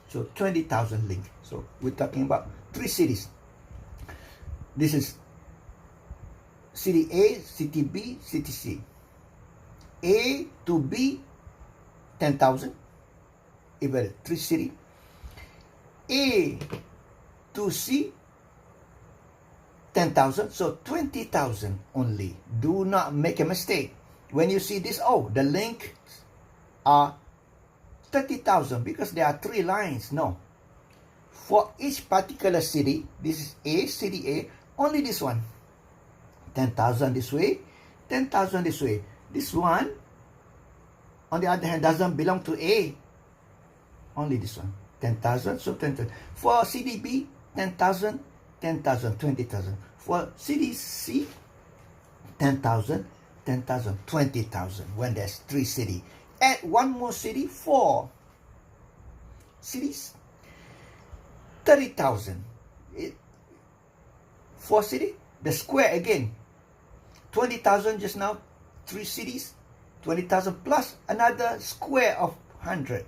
[SPEAKER 1] So 20,000 links. So we're talking about 3 cities. This is city A, city B, city C. A to B, 10,000, even 3 cities. A to C, 10,000, so 20,000 only. Do not make a mistake. When you see this, oh, the links are 30,000 because there are 3 lines. No. For each particular city, this is A, city A, only this one. 10,000 this way, 10,000 this way. This one, on the other hand, doesn't belong to A. Only this one. 10,000, so 10,000. For CDB, 10,000, 10,000, 20,000. For CDC, 10,000, 10,000, 20,000. When there's 3 cities. Add one more city, 4 cities, 30,000. 4 cities, the square again. 20,000 just now, 3 cities, 20,000 plus another square of 100.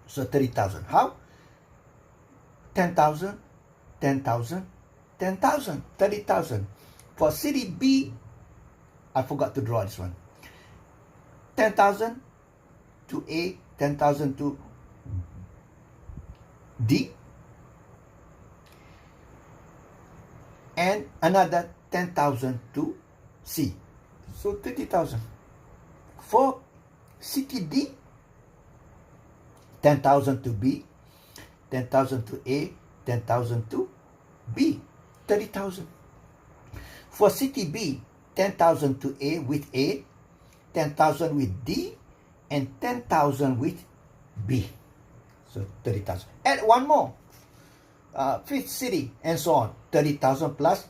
[SPEAKER 1] So 30,000. How? 10,000, 10,000, 10,000, 30,000. For city B, I forgot to draw this one. 10,000 to A, 10,000 to D, and another 10,000 to C. So 20,000. For city D, 10,000 to B, 10,000 to A, 10,000 to B, 30,000. For city B, 10,000 to A with A, 10,000 with D, and 10,000 with B. So 30,000. Add one more, 5th city, and so on. 30,000 plus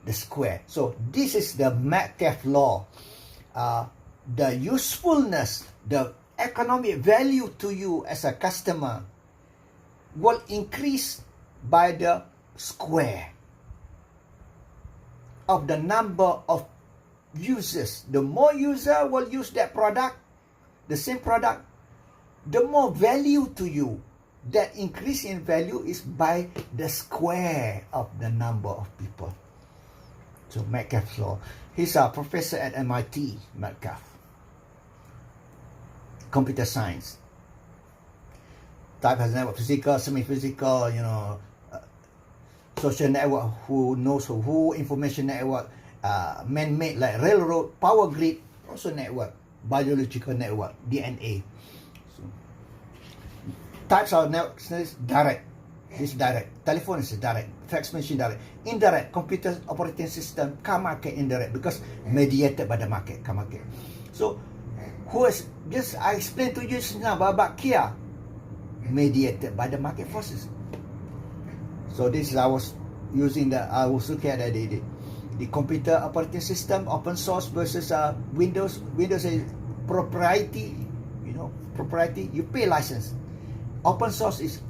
[SPEAKER 1] the square. So this is the Metcalfe law. The usefulness, the economic value to you as a customer will increase by the square of the number of users. The more user will use that product, the same product, the more value to you. That increase in value is by the square of the number of people. So Metcalfe's law. He's a professor at MIT, Metcalfe. Computer science. Type has network, physical, semi-physical, social network, who knows who, information network, man-made like railroad, power grid, also network, biological network, DNA. So, types of networks is direct. This is direct. Telephone is direct. Fax machine direct. Indirect. Computer operating system, car market indirect because mediated by the market, car market. So, who is just I explained to you just now about Kia, mediated by the market forces. So this is I was looking at the computer operating system, open source versus Windows. Windows is proprietary, proprietary. You pay license. Open source is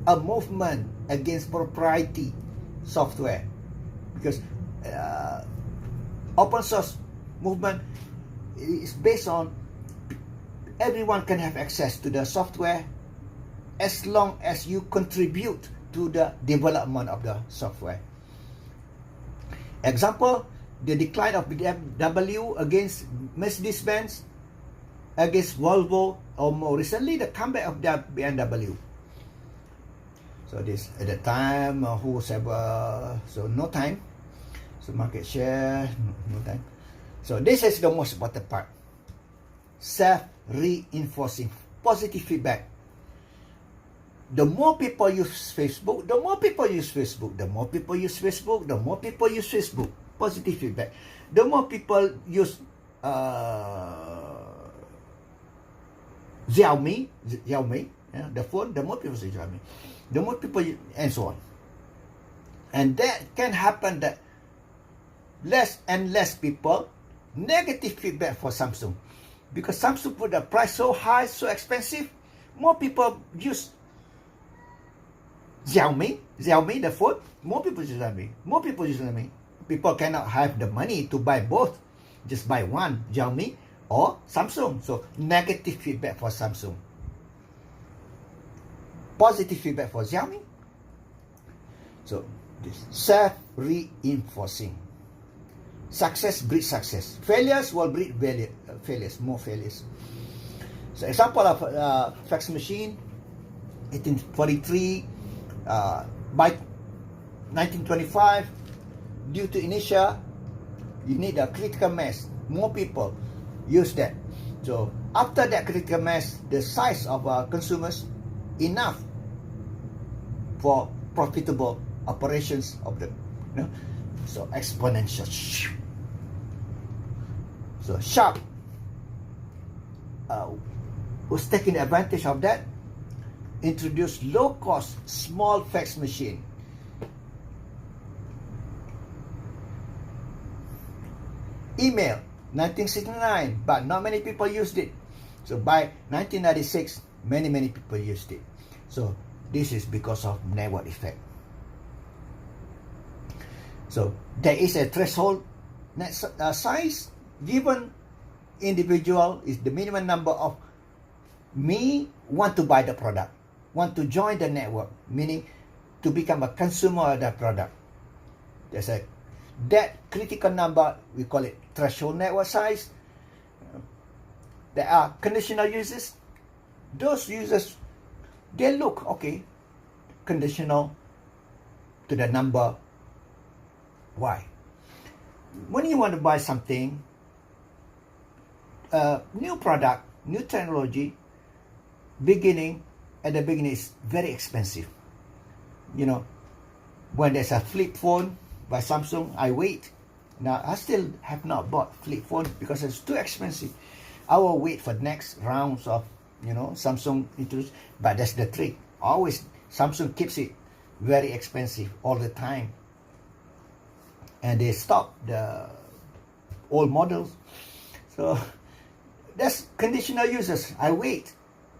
[SPEAKER 1] a movement against proprietary software because open source movement is based on everyone can have access to the software as long as you contribute to the development of the software. Example, the decline of BMW against Mercedes-Benz, against Volvo, or more recently the comeback of the BMW. So this at the time, so no time. So market share, no time. So this is the most important part. Self-reinforcing, positive feedback. The more people use Facebook, the more people use Facebook. The more people use Facebook, the more people use Facebook. Positive feedback. The more people use Xiaomi, the phone, the more people use Xiaomi. The more people use, and so on. And that can happen that less and less people negative feedback for Samsung. Because Samsung put the price so high, so expensive, more people use Xiaomi, the phone, more people use Xiaomi. More people use Xiaomi. People cannot have the money to buy both. Just buy one, Xiaomi or Samsung. So negative feedback for Samsung. Positive feedback for Xiaomi. So this self-reinforcing. Success breeds success. Failures will breed failures, more failures. So example of fax machine, 1843, by 1925, due to inertia, you need a critical mass. More people use that. So after that critical mass, the size of consumers enough for profitable operations of the, so exponential. So Sharp was taking advantage of that, introduced low-cost small fax machine. Email, 1969, but not many people used it. So by 1996, many people used it. So this is because of network effect. So there is a threshold size given individual is the minimum number of me want to buy the product, want to join the network, meaning to become a consumer of the product. There's a that critical number, we call it threshold network size. There are conditional users. Those users, they look okay, conditional to the number Y. When you want to buy something, new product, new technology, at the beginning is very expensive. When there's a flip phone by Samsung, I wait. Now I still have not bought flip phone because it's too expensive. I will wait for next rounds of Samsung introduce. But that's the trick. Always Samsung keeps it very expensive all the time, and they stop the old models. So that's conditional users. I wait,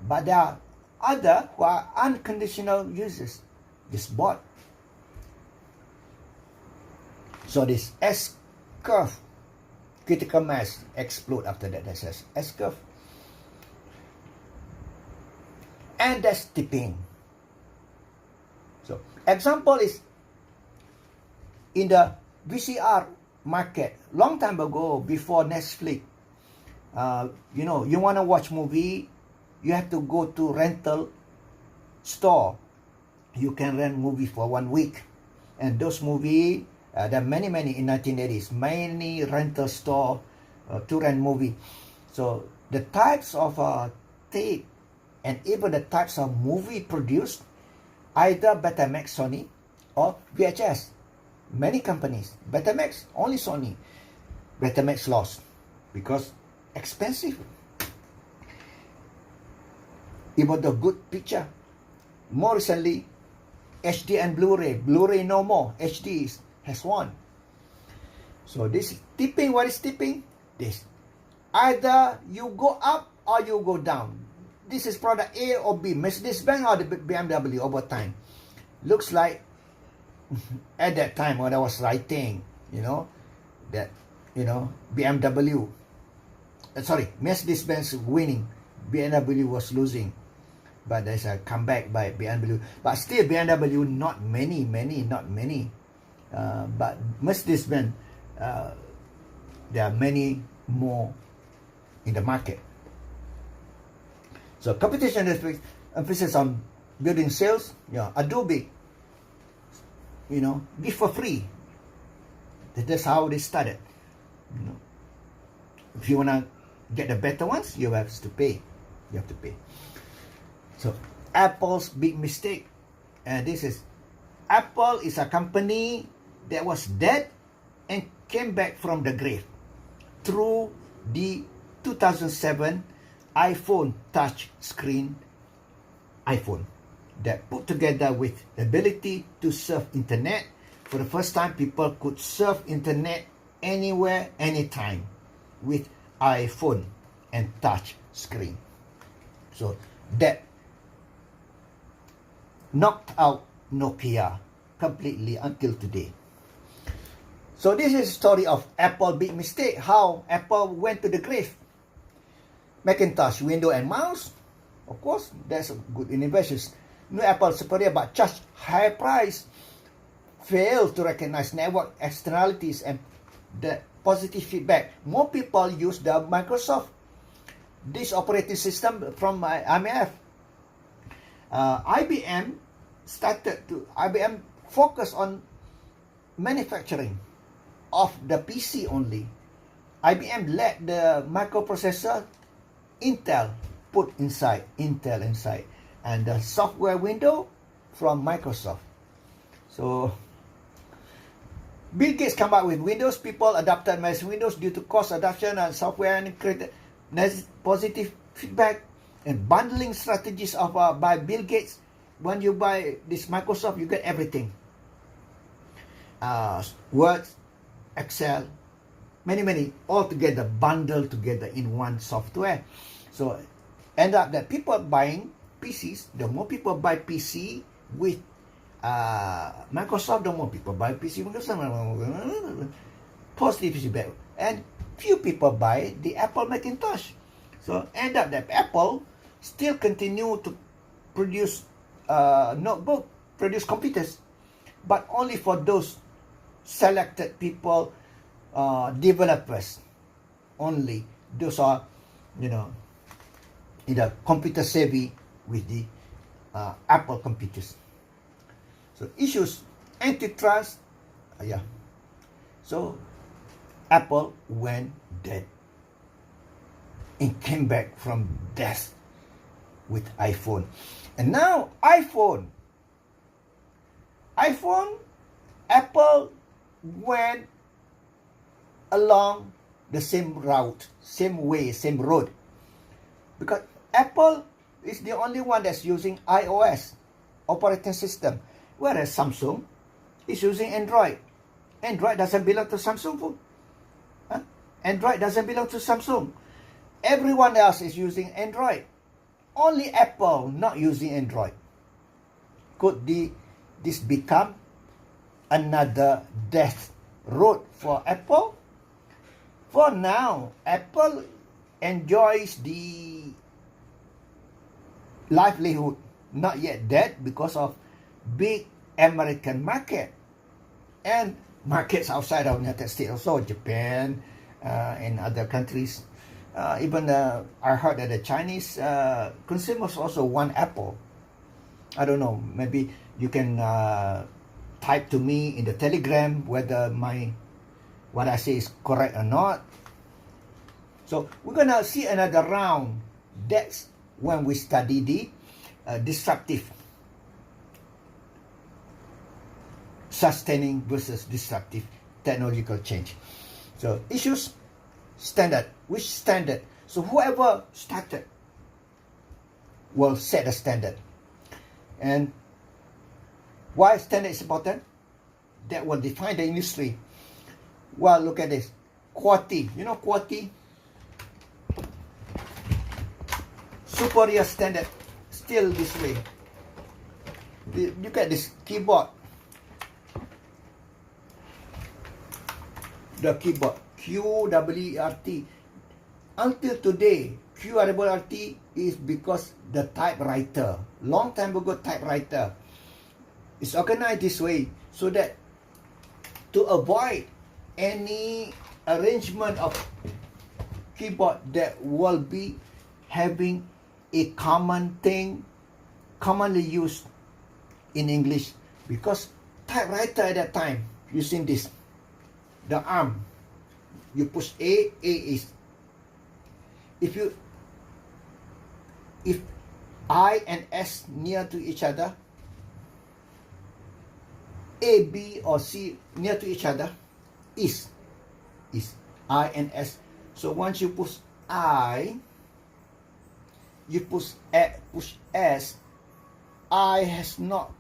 [SPEAKER 1] but there are other who are unconditional users, just bought. So this S curve, critical mass explode after that. That's S curve, and that's tipping. So example is in the VCR market long time ago, before Netflix. You want to watch movie, you have to go to rental store. You can rent movie for 1 week, and those movie there are many in 1980s, many rental store to rent movie. So the types of tape and even the types of movie produced, either Betamax, Sony, or VHS. Many companies, Betamax, only Sony. Betamax lost because expensive. Even the good picture. More recently, HD and Blu-ray. Blu-ray no more. HD has won. So this is tipping. What is tipping? This. Either you go up or you go down. This is product A or B. Mercedes-Benz or the BMW over time. Looks like at that time when I was writing, that BMW, Mercedes-Benz winning, BMW was losing. But there's a comeback by BMW. But still BMW, not many. But Mercedes-Benz, there are many more in the market. So competition emphasis on building sales. Adobe, give for free. That's how they started. If you wanna get the better ones, you have to pay. So Apple's big mistake, and this is Apple is a company that was dead and came back from the grave through the 2007 iPhone touch screen iPhone that put together with the ability to surf internet. For the first time, people could surf internet anywhere, anytime with iPhone and touch screen. So that knocked out Nokia completely until today. So this is a story of Apple big mistake, how Apple went to the grave. Macintosh, Windows and mouse, of course, that's a good innovation. New Apple superior but charge high price, failed to recognize network externalities and the positive feedback. More people use the Microsoft, this operating system from IMF. IBM focused on manufacturing of the PC only. IBM let the microprocessor Intel inside, and the software window from Microsoft. So Bill Gates come up with Windows. People adopted Windows due to cost adoption and software and created positive feedback and bundling strategies of by Bill Gates. When you buy this Microsoft, you get everything. Word, Excel, many, all together, bundled together in one software. So end up that people buying PCs, the more people buy PC with Microsoft, the more people buy PC with Microsoft. Positive feedback. And few people buy the Apple Macintosh. So end up that Apple still continue to produce notebook, produce computers, but only for those selected people, developers only. Those are, either computer savvy with the Apple computers. So issues, antitrust, So Apple went dead and came back from death with iPhone. And now iPhone, Apple went along the same route, same way, same road. Because Apple is the only one that's using iOS operating system, whereas Samsung is using Android. Android doesn't belong to Samsung. Android doesn't belong to Samsung. Everyone else is using Android. Only Apple not using Android. Could this become another death road for Apple? For now, Apple enjoys the livelihood, not yet dead, because of big American market and markets outside of United States, also Japan and other countries. Even I heard that the Chinese consumers also want Apple. I don't know, maybe you can type to me in the Telegram whether what I say is correct or not. So we're gonna see another round. That's when we study the disruptive, sustaining versus disruptive technological change. So issues, standard. Which standard? So whoever started will set a standard. And why standard is important? That will define the industry. Well, look at this. QWERTY. You know QWERTY? Superior standard. Still this way. Look at this keyboard. The keyboard. QWERTY. Until today, QRWRT is because the typewriter, long time ago typewriter, is organized this way so that to avoid any arrangement of keyboard that will be having a common thing, commonly used in English, because typewriter at that time using this, the arm, you push A is, if I and S near to each other, A, B or C near to each other, is I and S. So once you push I, you push S, I has not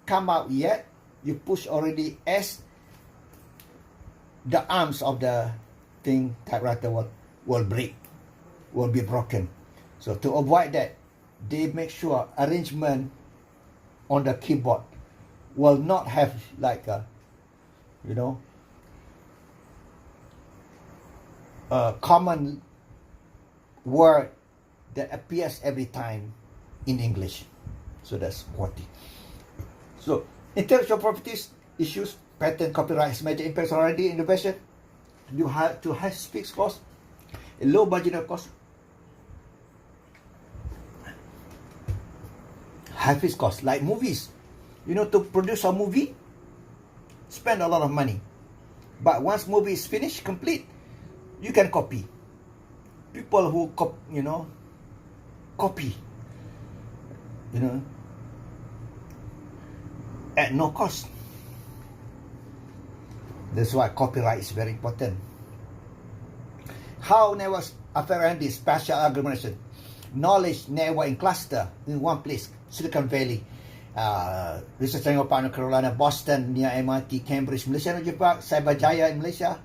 [SPEAKER 1] come out yet, you push already S, the arms of the thing, typewriter will break, will be broken. So to avoid that, they make sure arrangement on the keyboard will not have like a, a common word that appears every time in English. So that's quality. So intellectual properties issues, patent, copyright, major impacts already innovation. You have to high fixed cost, a low marginal cost. High fixed cost, like movies. To produce a movie, spend a lot of money. But once movie is finished, complete, you can copy. People who copy, at no cost. That's why copyright is very important. How networks apparently spatial agglomeration, knowledge network in cluster in one place, Silicon Valley, research center partner Carolina, Boston near MIT, Cambridge, Malaysia, Jepang, Cyberjaya in Malaysia, ?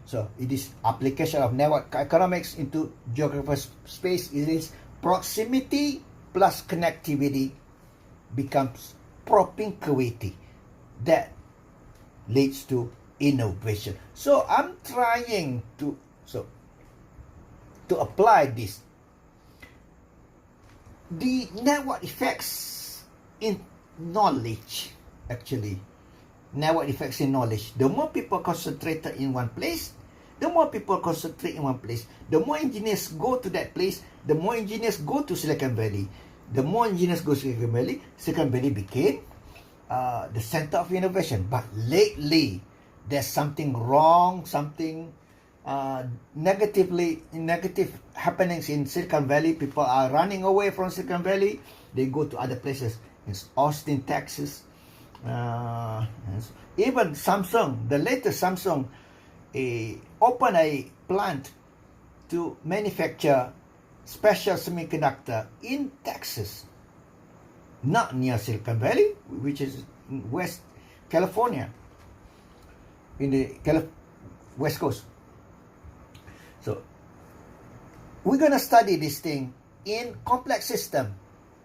[SPEAKER 1] So it is application of network economics into geographical space. It is proximity plus connectivity becomes propinquity. That leads to innovation. So I'm trying to apply this. The network effects in knowledge, actually. Network effects in knowledge. The more people concentrated in one place, the more people concentrate in one place. The more engineers go to that place, the more engineers go to Silicon Valley. The more engineers go to Silicon Valley became the center of innovation. But lately, there's something wrong, something negative happenings in Silicon Valley. People are running away from Silicon Valley. They go to other places. In Austin, Texas. Even Samsung, the latest Samsung, opened a plant to manufacture special semiconductor in Texas, not near Silicon Valley, which is in West California, in the West Coast. So we're going to study this thing in complex system.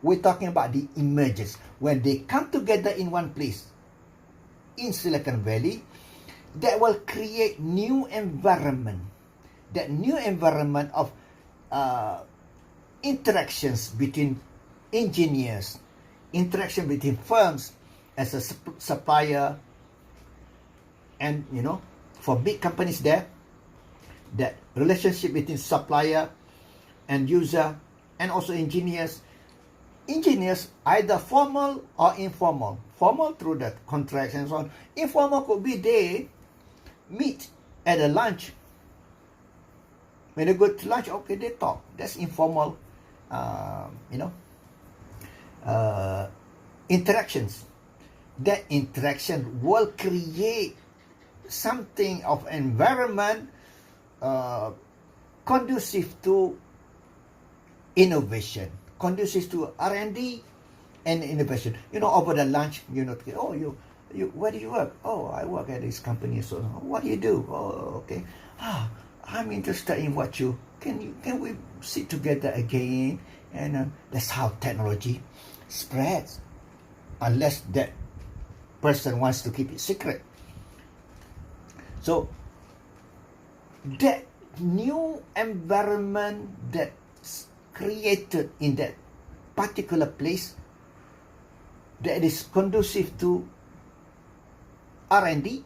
[SPEAKER 1] We're talking about the emergence. When they come together in one place, in Silicon Valley, that will create new environment. That new environment of interactions between engineers, interaction between firms as a supplier, and for big companies there, that relationship between supplier and user, and also engineers, either formal or informal. Formal through the contracts and so on. Informal could be they meet at a lunch. When they go to lunch, okay, they talk. That's informal, interactions. That interaction will create something of environment conducive to innovation, conducive to R&D and innovation. Over the lunch, oh, you where do you work? Oh, I work at this company. So what do you do? Oh, okay. I'm interested in what you can we sit together again? And that's how technology spreads, unless that person wants to keep it secret. So that new environment that's created in that particular place that is conducive to R&D,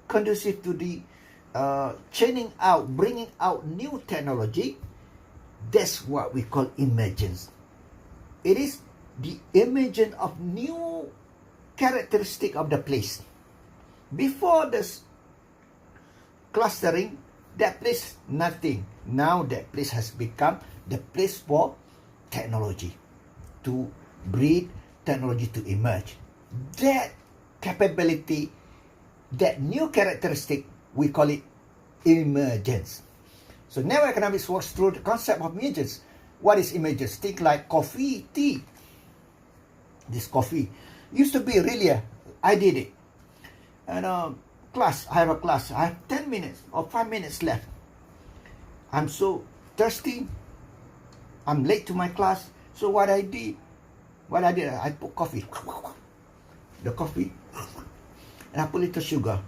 [SPEAKER 1] conducive to the churning out, bringing out new technology, that's what we call emergence. It is the emergence of new characteristic of the place. Before this clustering, that place nothing. Now that place has become the place for technology, to breed technology to emerge. That capability, that new characteristic, we call it emergence. So now economics works through the concept of emergence. What is emergence? Think like coffee, tea. This coffee used to be really I did it. And class, I have a class. I have 10 minutes or 5 minutes left. I'm so thirsty. I'm late to my class. So what I did, I put coffee. The coffee. And I put little sugar.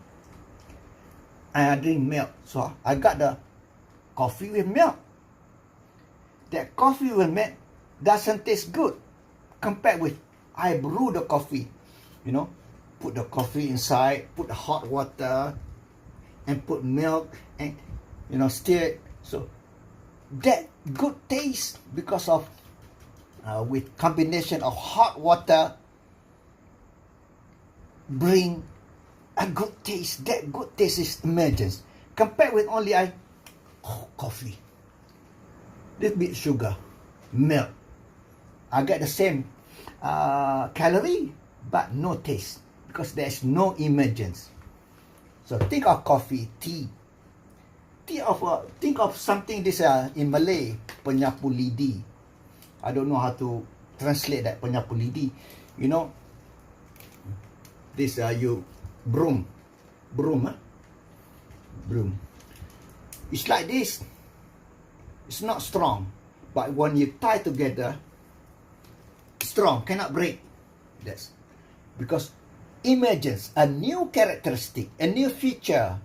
[SPEAKER 1] And I drink milk. So I got the coffee with milk. That coffee with milk doesn't taste good compared with I brew the coffee. You know, put the coffee inside, put the hot water, and put milk, and stir it. So that good taste because of with combination of hot water bring a good taste. That good taste is emergence compared with only coffee, little bit sugar, milk. I get the same calorie but no taste because there's no emergence. So think of coffee, tea. Think of something this in Malay, penyapu lidi. I don't know how to translate that penyapu lidi. You know, this you broom. It's like this. It's not strong, but when you tie together, strong, cannot break. That's because emergence, a new characteristic, a new feature,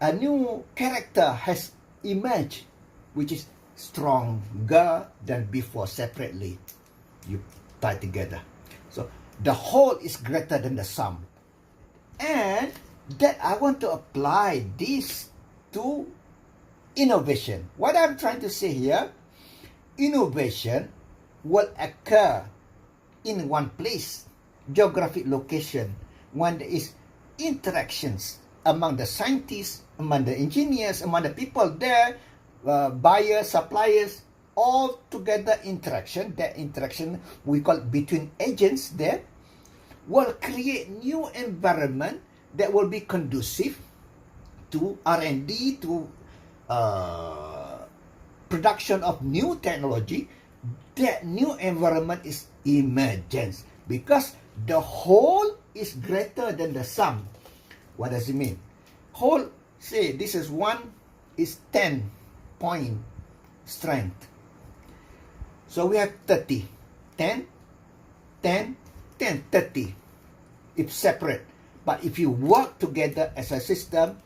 [SPEAKER 1] a new character has emerged, which is stronger than before separately. You tie together. So the whole is greater than the sum. And that I want to apply this to innovation. What I'm trying to say here, innovation will occur in one place, geographic location, when there is interactions among the scientists, among the engineers, among the people there, buyers, suppliers, all together interaction. That interaction we call between agents there will create new environment that will be conducive to R&D, to production of new technology. That new environment is emergence because the whole is greater than the sum. What does it mean? Whole, say this is 1 is 10 point strength. So we have 30. 10, 10, 10, 30. It's separate. But if you work together as a system,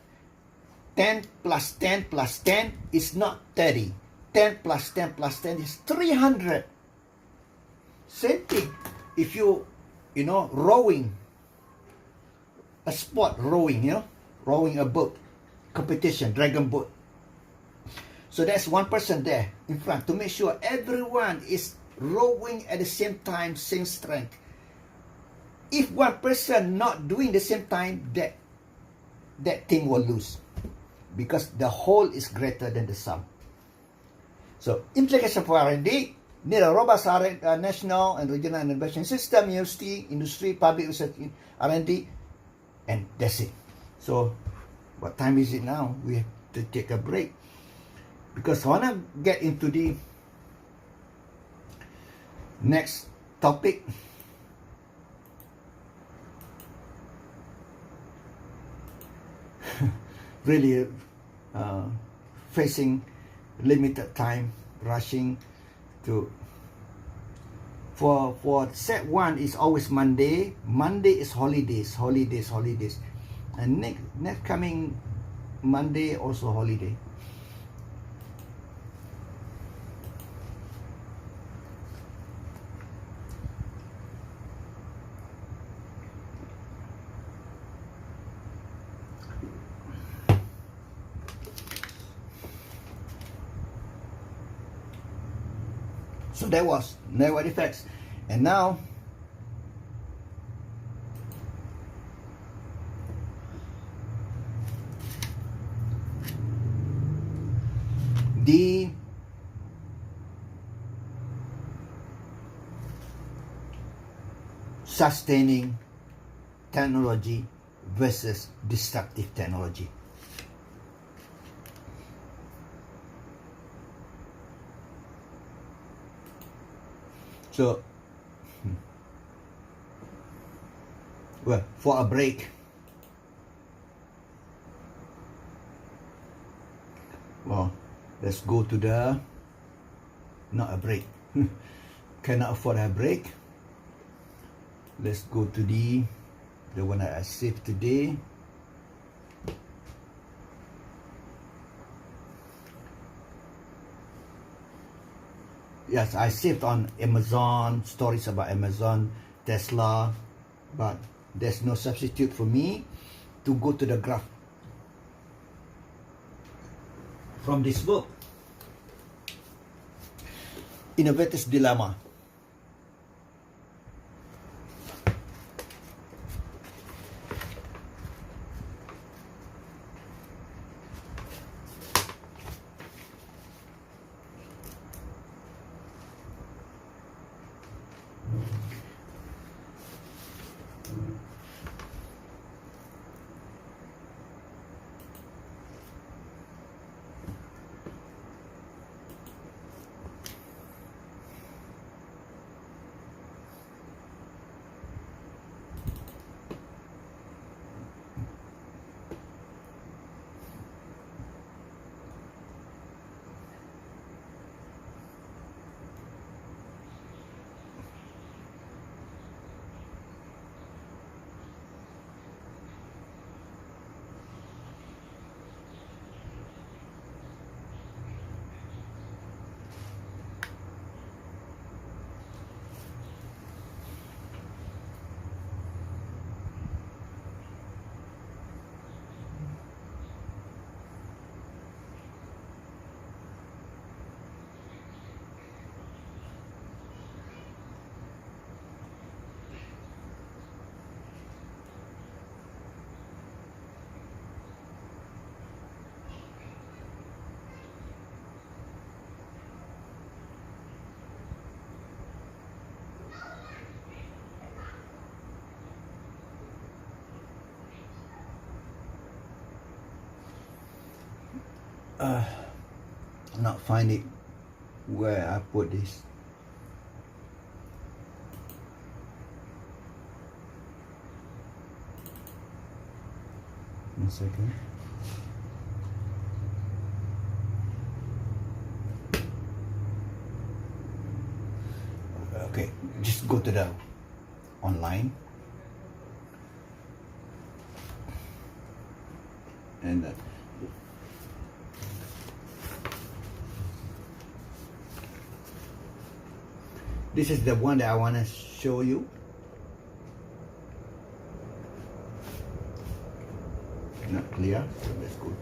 [SPEAKER 1] 10 plus 10 plus 10 is not 30. 10 plus 10 plus 10 is 300. Same thing. If you rowing, a sport rowing, rowing a boat, competition, dragon boat. So there's one person there in front to make sure everyone is rowing at the same time, same strength. If one person not doing the same time, that thing will lose because the whole is greater than the sum. So implication for R&D, need a robust national and regional innovation system, university, industry, public research, R&D, and that's it. So what time is it now? We have to take a break because I want to get into the next topic. Really facing limited time, rushing to for set 1 is always Monday. Monday is holidays, and next coming Monday also holiday. So that was network effects. And now the sustaining technology versus destructive technology. So, well, for a break, well, let's go to the, not a break, cannot afford a break. Let's go to the one that I saved today. Yes, I saved on Amazon, stories about Amazon, Tesla, but there's no substitute for me to go to the graph from this book, Innovator's Dilemma. Not find it where I put this. One second. Okay, just go to the online and this is the one that I want to show you. Not clear, so let's go to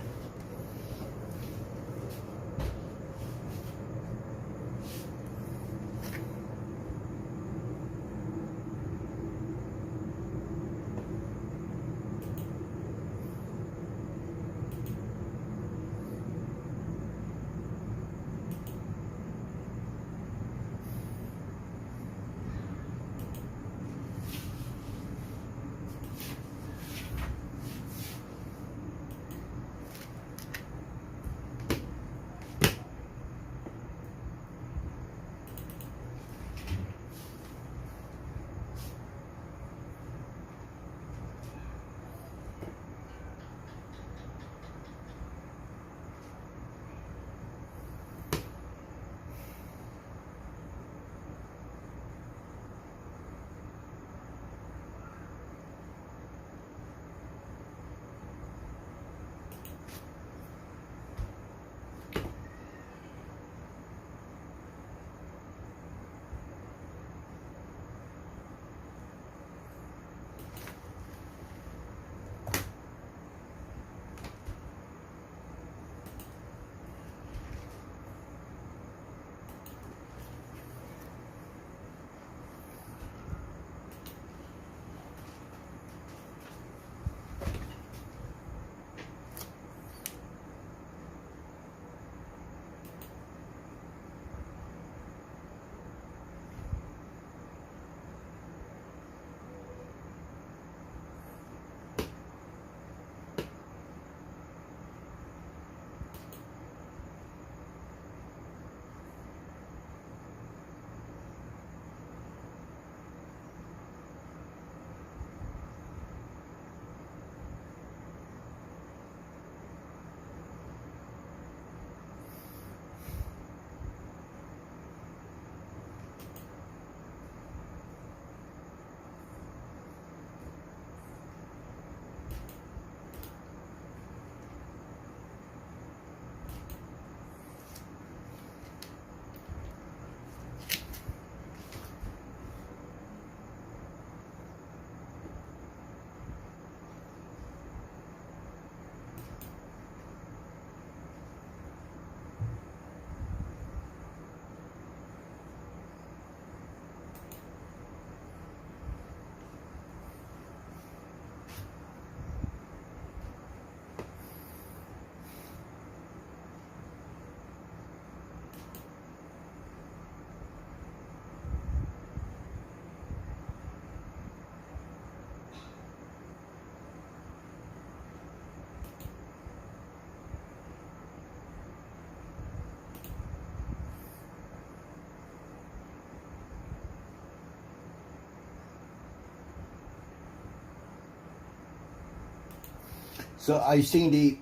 [SPEAKER 1] So are you seeing the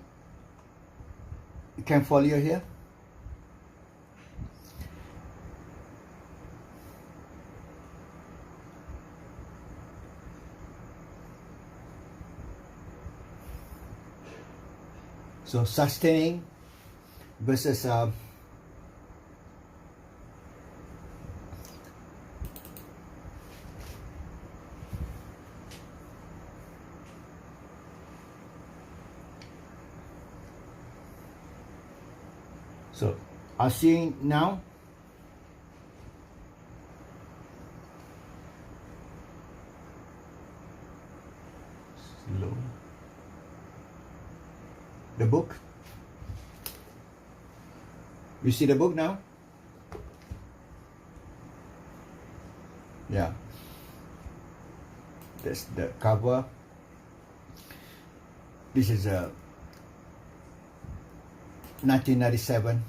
[SPEAKER 1] cam folio here? So sustaining versus so are seeing now slow the book. You see the book now? Yeah. That's the cover. This is a 1997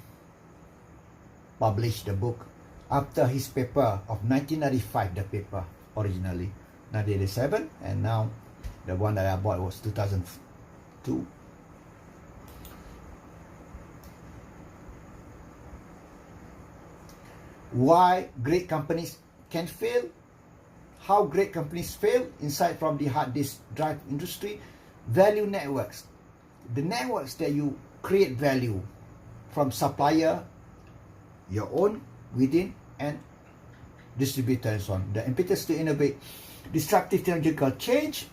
[SPEAKER 1] published the book after his paper of 1995, the paper originally 1987, and now the one that I bought was 2002. Why great companies can fail? How great companies fail? Insight from the hard disk drive industry. Value networks. The networks that you create value from supplier, your own, within, and distributor and so on. The impetus to innovate. Disruptive technological change.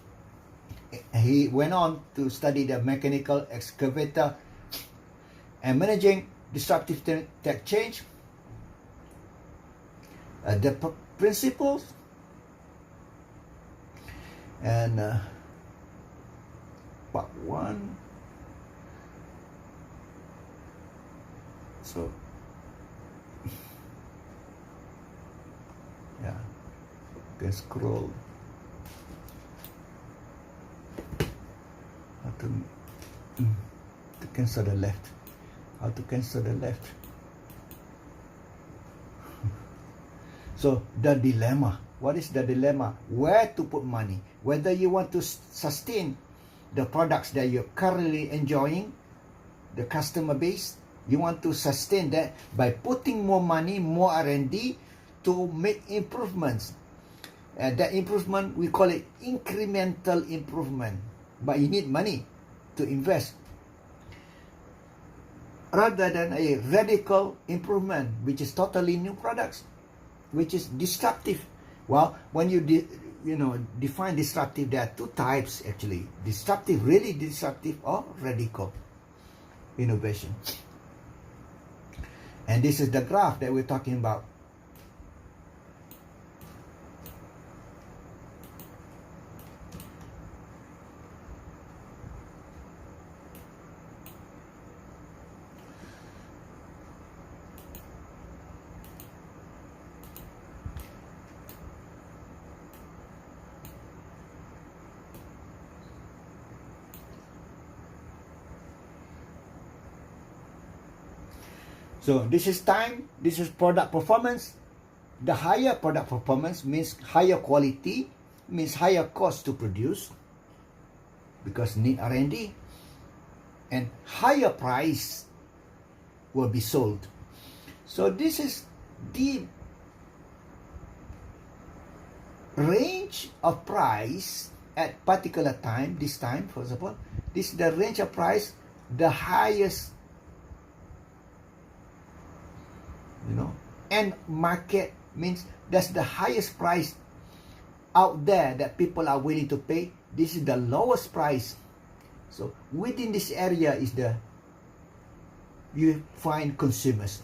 [SPEAKER 1] He went on to study the mechanical excavator and managing disruptive tech change. The principles and part 1. So yeah, you can scroll. How to cancel the left. How to cancel the left. So the dilemma. What is the dilemma? Where to put money? Whether you want to sustain the products that you're currently enjoying, the customer base, you want to sustain that by putting more money, more R&D to make improvements. And that improvement, we call it incremental improvement. But you need money to invest. Rather than a radical improvement, which is totally new products, which is disruptive. Well, when you define disruptive, there are two types actually. Disruptive, really disruptive, or radical innovation. And this is the graph that we're talking about. So this is time, this is product performance. The higher product performance means higher quality, means higher cost to produce because need R&D, and higher price will be sold. So this is the range of price at particular time. This time, for example, this is the range of price, the highest, and market means that's the highest price out there that people are willing to pay. This is the lowest price. So within this area is you find consumers.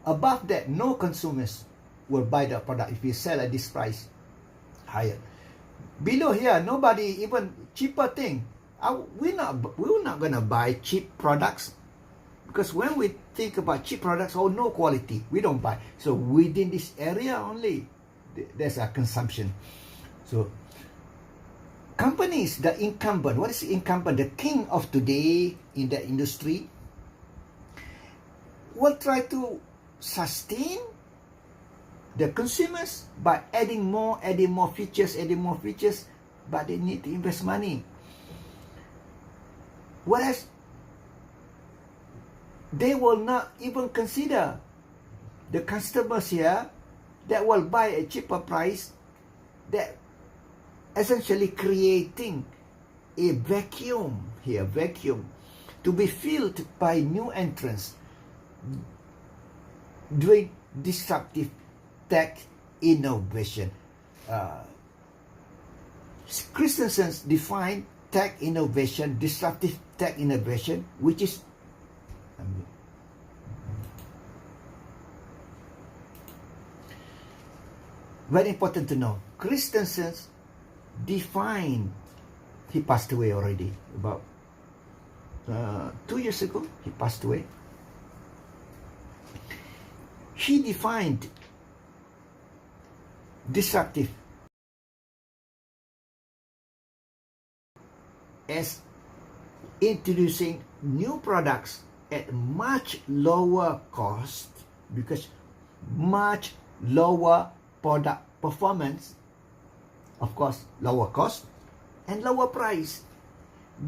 [SPEAKER 1] Above that, no consumers will buy the product if you sell at this price higher. Below here, nobody, even cheaper thing. We're not gonna buy cheap products. Because when we think about cheap products, no quality, we don't buy. So within this area only, there's a consumption. So companies, the incumbent, what is the incumbent? The king of today in the industry will try to sustain the consumers by adding more features, but they need to invest money. Whereas they will not even consider the customers here that will buy a cheaper price, that essentially creating a vacuum here, vacuum to be filled by new entrants doing disruptive tech innovation. Christensen defined tech innovation, disruptive tech innovation, which is very important to know. Christensen defined, he passed away already, about 2 years ago, he passed away. He defined disruptive as introducing new products at much lower cost, because much lower product performance, of course, lower cost and lower price,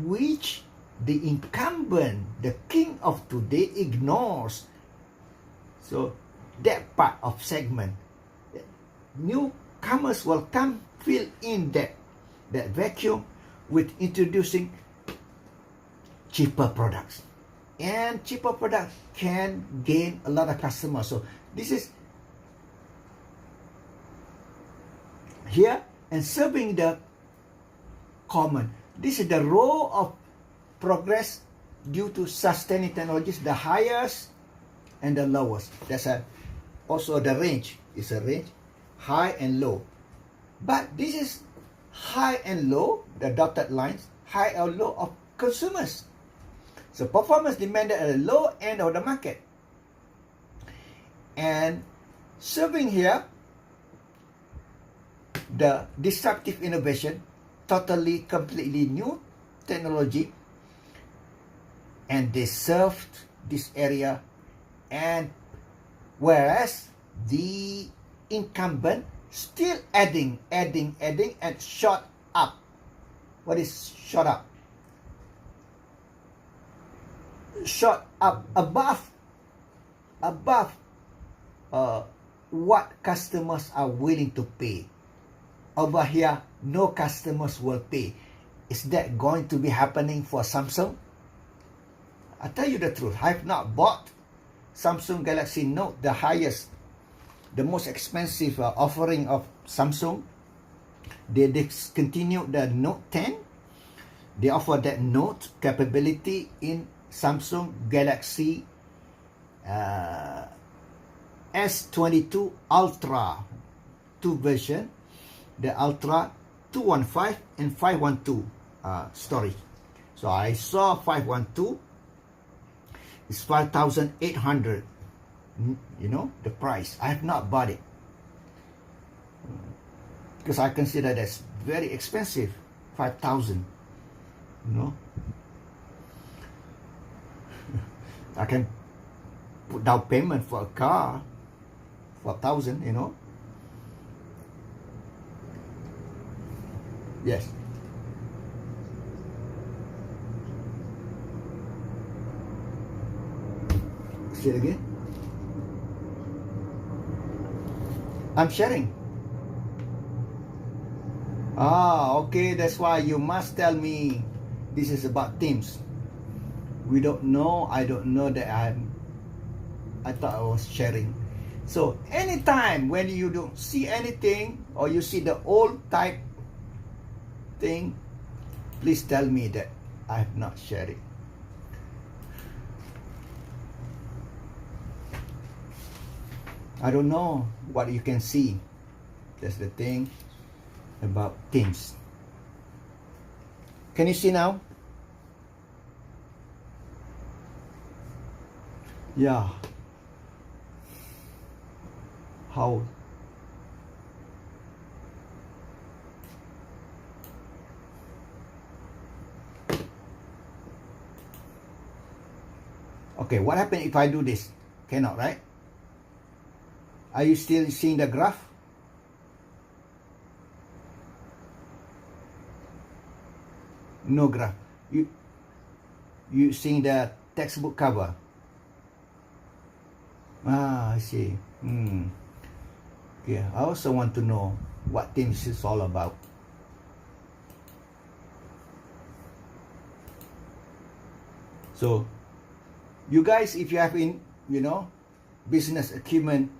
[SPEAKER 1] which the incumbent, the king of today, ignores. So that part of segment, newcomers will come fill in that vacuum with introducing cheaper products, and cheaper products can gain a lot of customers. So this is here, and serving the common. This is the role of progress due to sustaining technologies, the highest and the lowest. That's also the range. It's a range, high and low. But this is high and low, the dotted lines, high or low of consumers. So performance demanded at the low end of the market. And serving here, the disruptive innovation, totally, completely new technology, and they served this area, and whereas the incumbent still adding and shot up. What is shot up? Shot up above what customers are willing to pay. Over here, no customers will pay. Is that going to be happening for Samsung? I tell you the truth, I've not bought Samsung Galaxy Note, the highest, the most expensive offering of Samsung. They discontinued the Note 10. They offer that Note capability in Samsung Galaxy S22 Ultra 2 version, the Ultra 215 and 512 storage. So I saw 512 is 5,800. You know, the price. I have not bought it because I consider that's very expensive. 5,000. You know, I can put down payment for a car, 4,000. You know. Yes. Say it again. I'm sharing. Okay, that's why you must tell me this is about Teams. We don't know. I don't know that I thought I was sharing. So anytime when you don't see anything, or you see the old type thing, please tell me that I have not shared it. I don't know what you can see. That's the thing about Teams. Can you see now? Yeah. How? Okay, what happens if I do this? Cannot, right? Are you still seeing the graph? No graph. using the textbook cover. I see. Yeah, I also want to know what things is all about. So, you guys, if you have business acumen,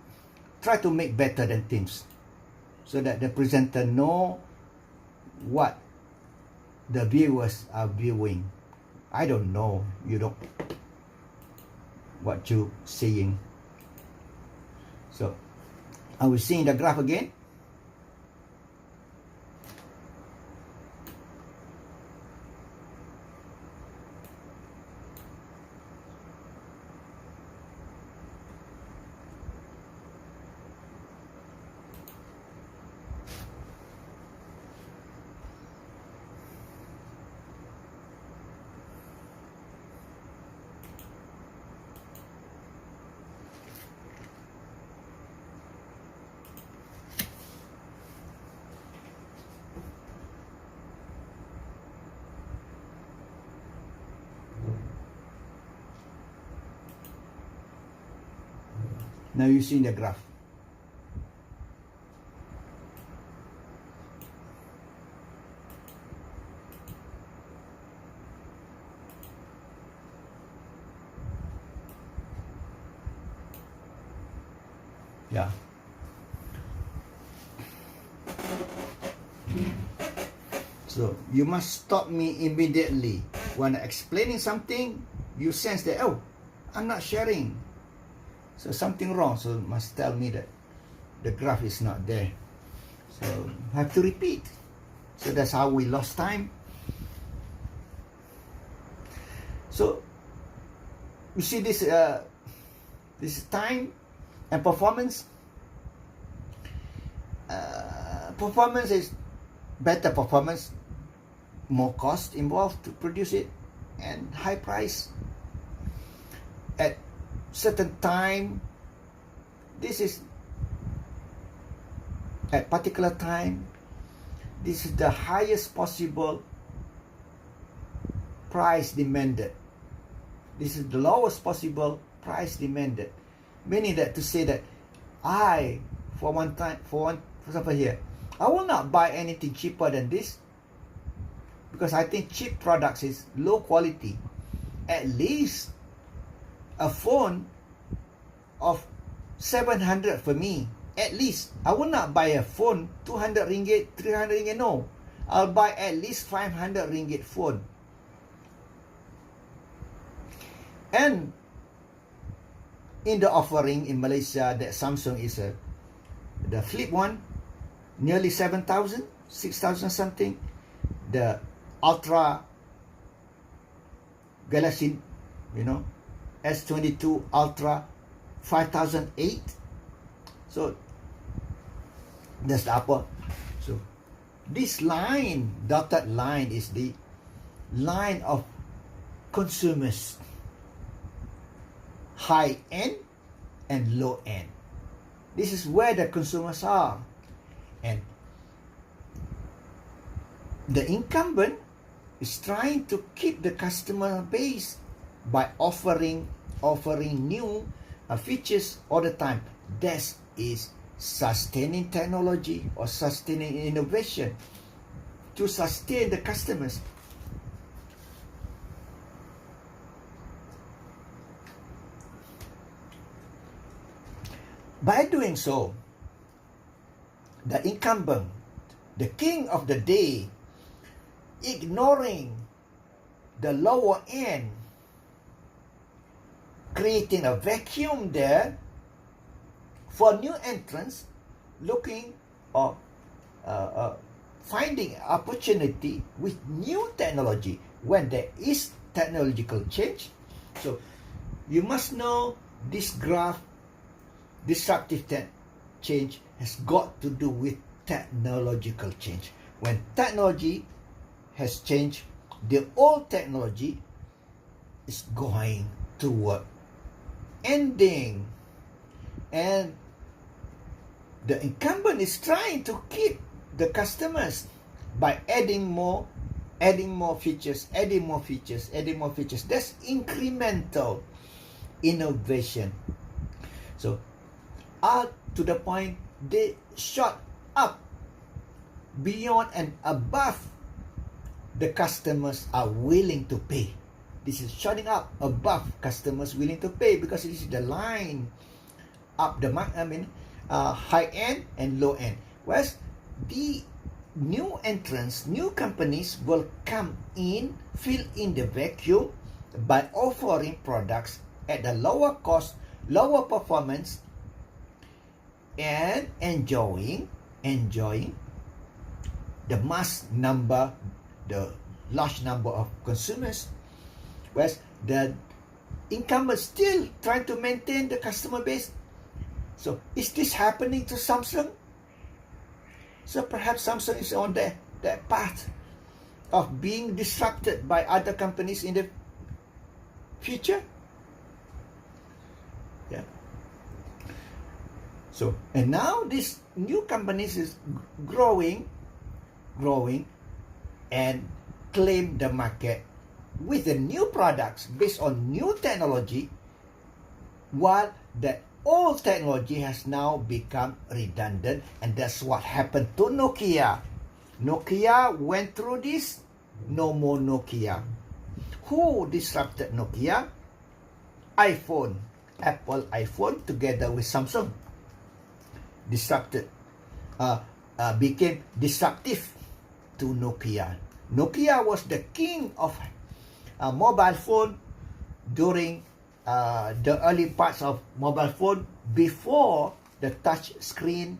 [SPEAKER 1] try to make better than teams, so that the presenter know what the viewers are viewing. I don't know, what you saying. So, are we seeing the graph again? Now you see the graph. Yeah. So you must stop me immediately when explaining something. You sense that, oh, I'm not sharing, so something wrong. So must tell me that the graph is not there. So have to repeat. So that's how we lost time. So you see this time and performance. Performance is better performance, more cost involved to produce it, and high price. At certain time, this is at particular time, this is the highest possible price demanded. This is the lowest possible price demanded. Meaning that to say that for example here, I will not buy anything cheaper than this, because I think cheap products is low quality. At least a phone of 700 for me. At least I will not buy a phone 200 ringgit, 300 ringgit. No, I'll buy at least 500 ringgit phone. And in the offering in Malaysia, that Samsung is the flip one, nearly 7,000, 6,000 something. The Ultra Galaxy, S22 Ultra, 5,008. So that's the upper. So this line, dotted line, is the line of consumers, high end and low end. This is where the consumers are. And the incumbent is trying to keep the customer base by offering new features all the time. That is sustaining technology or sustaining innovation to sustain the customers. By doing so, the incumbent, the king of the day, ignoring the lower end, creating a vacuum there for new entrants looking or finding opportunity with new technology when there is technological change. So you must know this graph, disruptive change has got to do with technological change. When technology has changed, the old technology is going toward ending, and the incumbent is trying to keep the customers by adding more adding more features, adding more features, adding more features. That's incremental innovation. So up to the point they shot up beyond and above the customers are willing to pay. This is shooting up above customers willing to pay, because this is the line up the high end and low end. Whereas the new entrants, new companies will come in, fill in the vacuum by offering products at a lower cost, lower performance, and enjoying the mass number, the large number of consumers. Whereas the incumbents still trying to maintain the customer base. So is this happening to Samsung? So perhaps Samsung is on that path of being disrupted by other companies in the future. Yeah. So, and now this new companies is growing and claim the market with the new products based on new technology, while the old technology has now become redundant. And that's what happened to Nokia. Nokia went through this. No more Nokia. Who disrupted Nokia? iPhone. Apple iPhone together with Samsung disrupted, became disruptive to Nokia. Nokia was the king of mobile phone during the early parts of mobile phone, before the touch screen,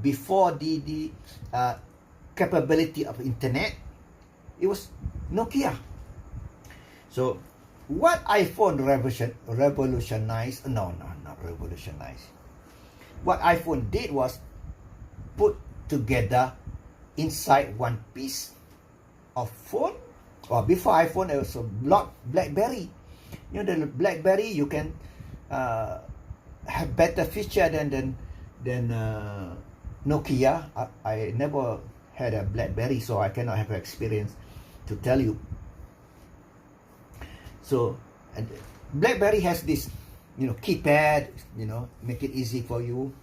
[SPEAKER 1] before the capability of internet. It was Nokia. So what iPhone revolutionized, not revolutionized. What iPhone did was put together inside one piece of phone. Or before iPhone, there was a BlackBerry. You know, the BlackBerry, you can have better feature than Nokia. I never had a BlackBerry, so I cannot have experience to tell you. So, and BlackBerry has this, keypad, make it easy for you.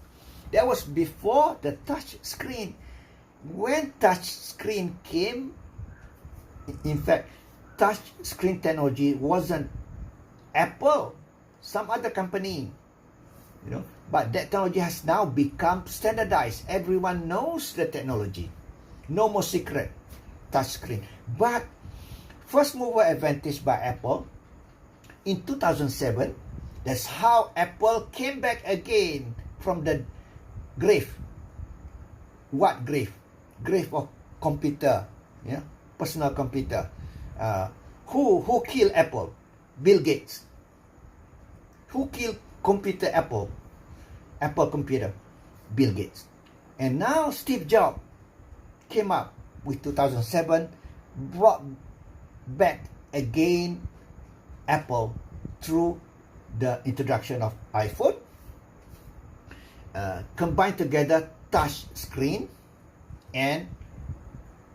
[SPEAKER 1] That was before the touch screen. When touch screen came, in fact, touch screen technology wasn't Apple, some other company, but that technology has now become standardized. Everyone knows the technology. No more secret, touch screen. But first mover advantage by Apple in 2007, that's how Apple came back again from the grave. What grave? Grave of computer, personal computer. Who killed Apple? Bill Gates. Who killed computer Apple? Apple computer, Bill Gates. And now Steve Jobs came up with 2007, brought back again Apple through the introduction of iPhone, combined together touch screen and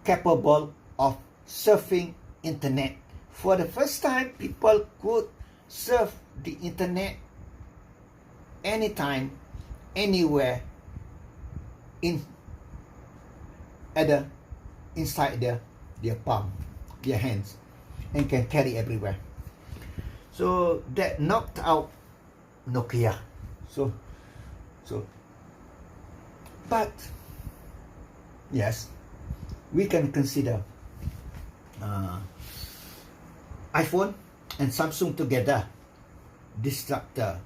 [SPEAKER 1] capable of surfing internet. For the first time, people could surf the internet anytime, anywhere, inside their palm, their hands, and can carry everywhere. So that knocked out Nokia. But yes, we can consider iPhone and Samsung together disruptor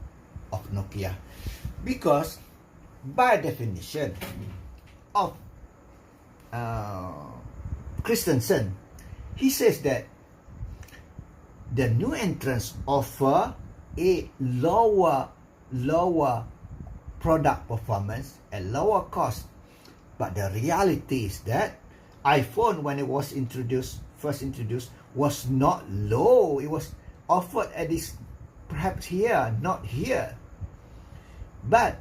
[SPEAKER 1] of Nokia, because by definition of Christensen, he says that the new entrants offer a lower product performance at lower cost. But the reality is that iPhone, when it was first introduced, was not low. It was offered at this, perhaps here, not here. But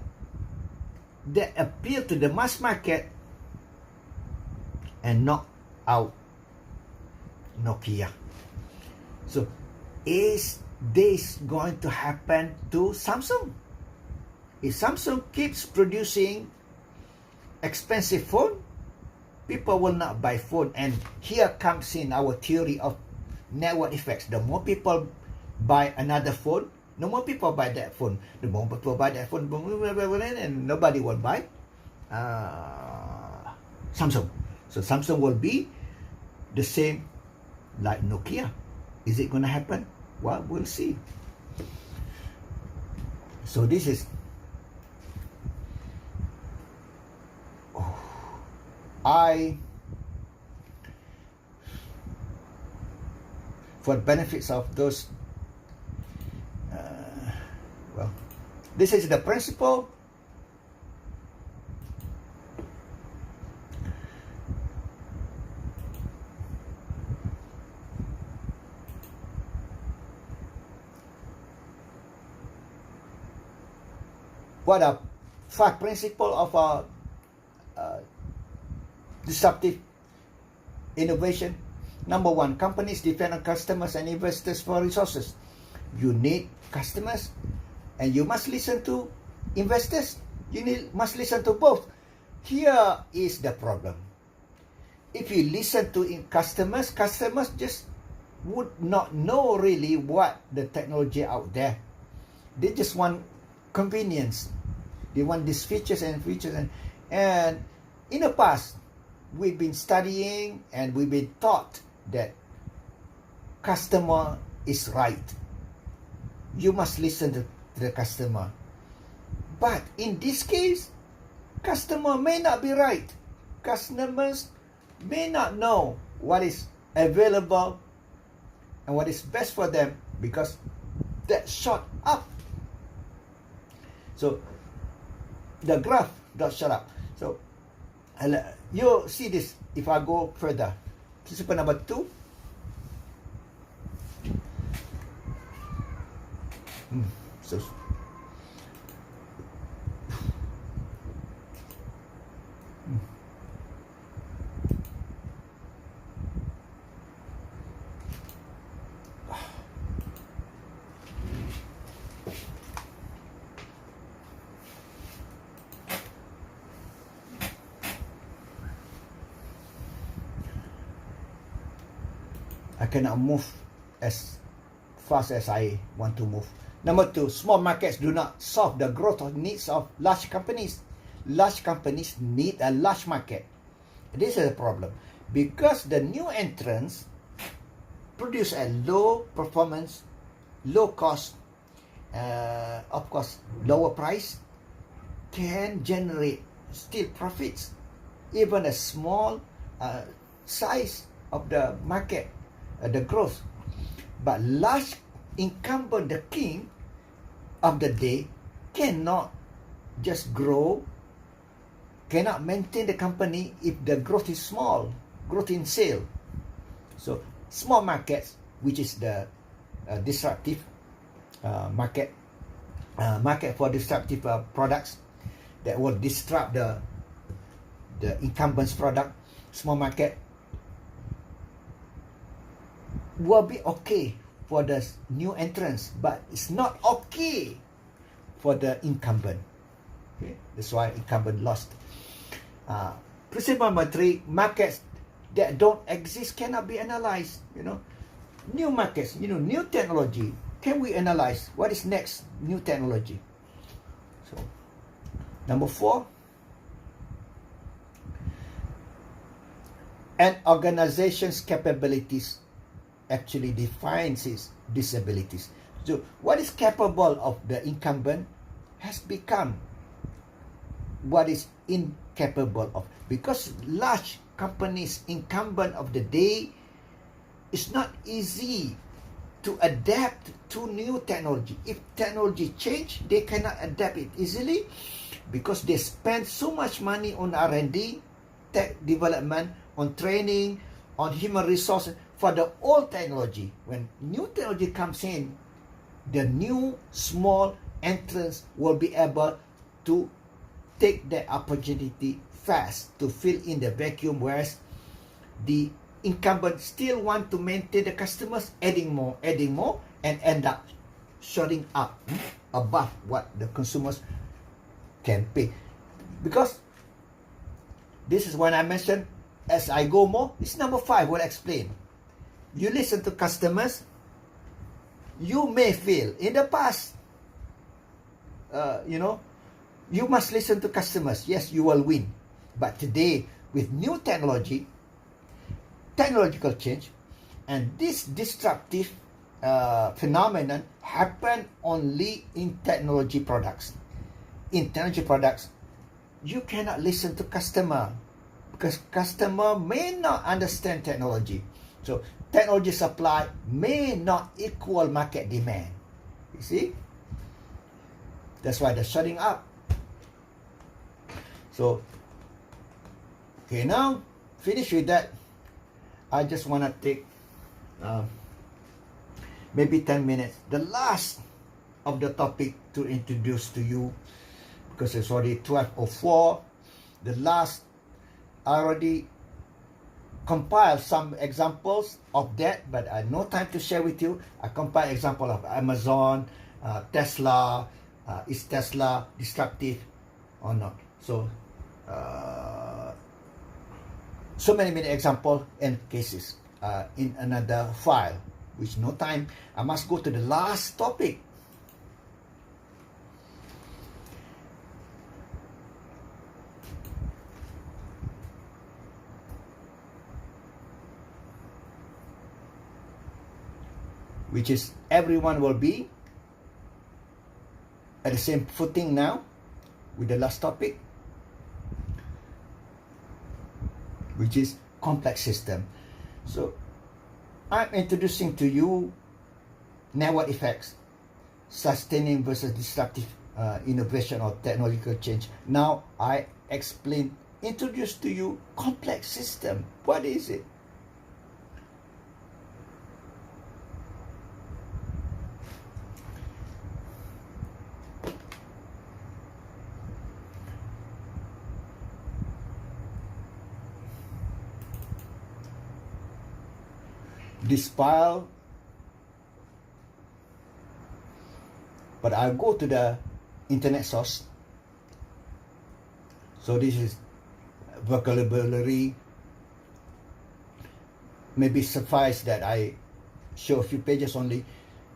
[SPEAKER 1] that appealed to the mass market and knocked out Nokia. So, is this going to happen to Samsung? If Samsung keeps producing expensive phone, people will not buy phone. And here comes in our theory of network effects. The more people buy another phone, the more people buy that phone. The more people buy that phone, and nobody will buy Samsung. So Samsung will be the same like Nokia. Is it going to happen? Well, we'll see. So this is for the benefits of those, well, this is the principle. What are 5 principles of our disruptive innovation? Number 1, companies depend on customers and investors for resources. You need customers and you must listen to investors. You must listen to both. Here is the problem. If you listen to customers just would not know really what the technology out there. They just want convenience. They want these features and in the past we've been studying and we've been taught that customer is right. You must listen to the customer. But in this case, customer may not be right. Customers may not know what is available and what is best for them because that shot up. So the graph got shut up. So you see this. If I go further, principle number 2. So I cannot move as fast as I want to move. Number 2, small markets do not solve the growth needs of large companies. Large companies need a large market. This is a problem because the new entrants produce a low performance, low cost, of course, lower price, can generate still profits, even a small size of the market, the growth. But large incumbent, the king of the day, cannot just grow, cannot maintain the company if the growth is small, growth in sale. So small markets, which is the disruptive market for disruptive products that will disrupt the incumbent's product, small market will be okay for the new entrants, but it's not okay for the incumbent. Okay? That's why incumbent lost. Principle number 3, markets that don't exist cannot be analyzed. New markets, new technology. Can we analyze what is next new technology? So, number 4, an organization's capabilities actually defines its disabilities. So what is capable of the incumbent has become what is incapable of, because large companies, incumbent of the day, it's not easy to adapt to new technology. If technology change, they cannot adapt it easily because they spend so much money on R&D, tech development, on training, on human resources for the old technology. When new technology comes in, the new small entrants will be able to take that opportunity fast to fill in the vacuum, whereas the incumbents still want to maintain the customers, adding more, and end up shutting up above what the consumers can pay. Because this is when I mentioned, as I go more, it's number 5, will explain. You listen to customers. You may feel in the past, you must listen to customers. Yes, you will win. But today, with new technological change, and this disruptive phenomenon happen only in technology products. In technology products, you cannot listen to customer because customer may not understand technology. So technology supply may not equal market demand. You see? That's why they're shutting up. So, okay, now finish with that. I just want to take maybe 10 minutes. The last of the topic to introduce to you, because it's already 12:04. The last, I already compiled some examples of that, but I have no time to share with you. I compiled example of Amazon, Tesla. Is Tesla disruptive or not? So, so many examples and cases in another file, which no time. I must go to the last topic. Which is everyone will be at the same footing now with the last topic, which is complex system. So I'm introducing to you network effects, sustaining versus disruptive innovation or technological change. Now I introduce to you complex system. What is it? This file, but I'll go to the internet source. So this is vocabulary. Maybe suffice that I show a few pages only.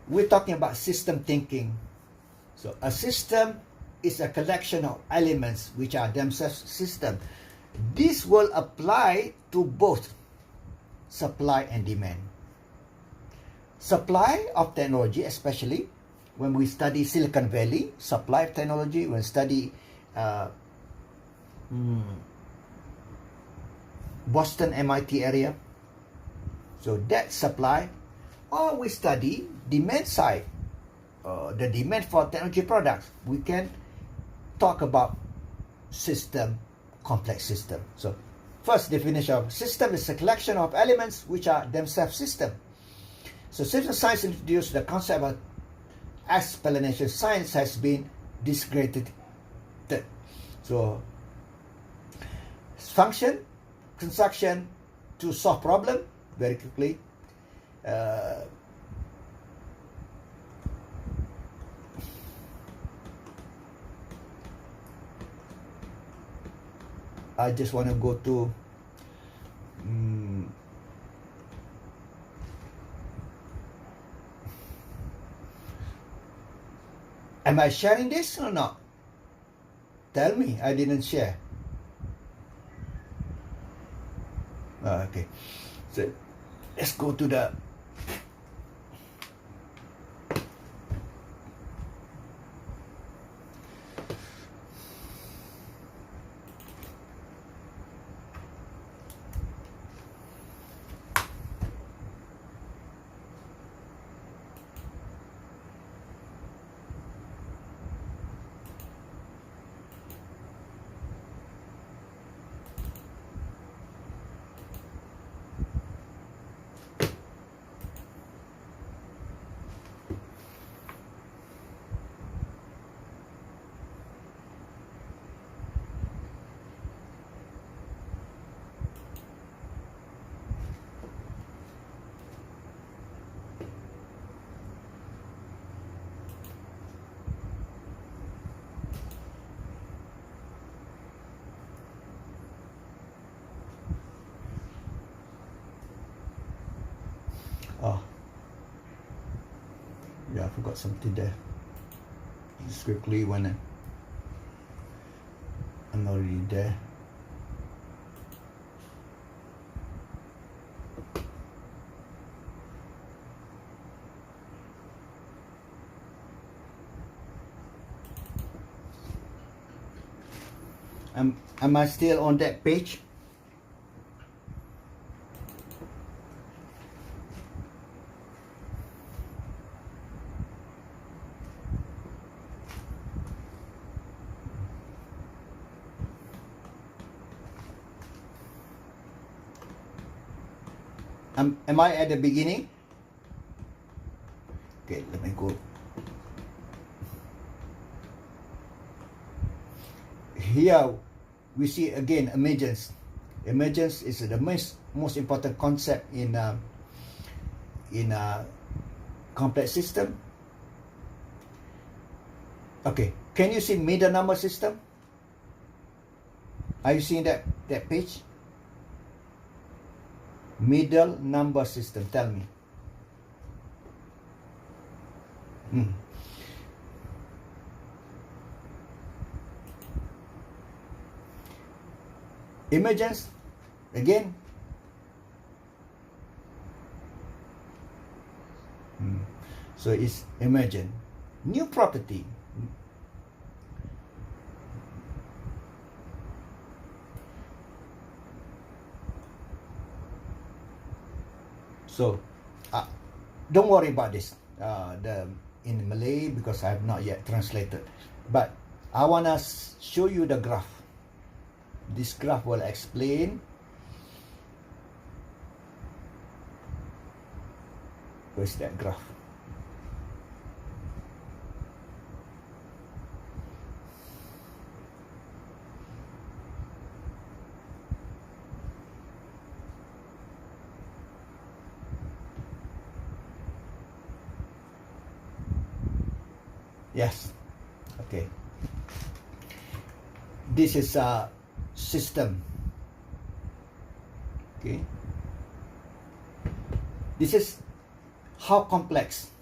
[SPEAKER 1] We're talking about system thinking. So a system is a collection of elements which are themselves system. This will apply to both supply and demand. Supply of technology, especially when we study Silicon Valley, supply of technology, when we study Boston, MIT area. So that supply, or we study demand side, the demand for technology products. We can talk about system, complex system. So first definition of system is a collection of elements which are themselves system. So system science introduced the concept of explanation science has been discredited. So function, construction to solve problem very quickly. I just want to go to am I sharing this or not? Tell me, I didn't share. Okay, so let's go to the forgot something there. Just quickly when I'm already there. Am I still on that page? Am I at the beginning? Okay, let me go. Here we see again emergence. Emergence is the most important concept in complex system. Okay, can you see middle number system? Are you seeing that page? Middle number system, tell me. Emergence, again. So it's emergent. New property. So, don't worry about this. In Malay, because I have not yet translated. But I want to show you the graph. This graph will explain. Where's that graph? Yes. Okay. This is a system. Okay. This is how complex.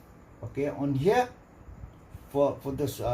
[SPEAKER 1] Okay. On here, for those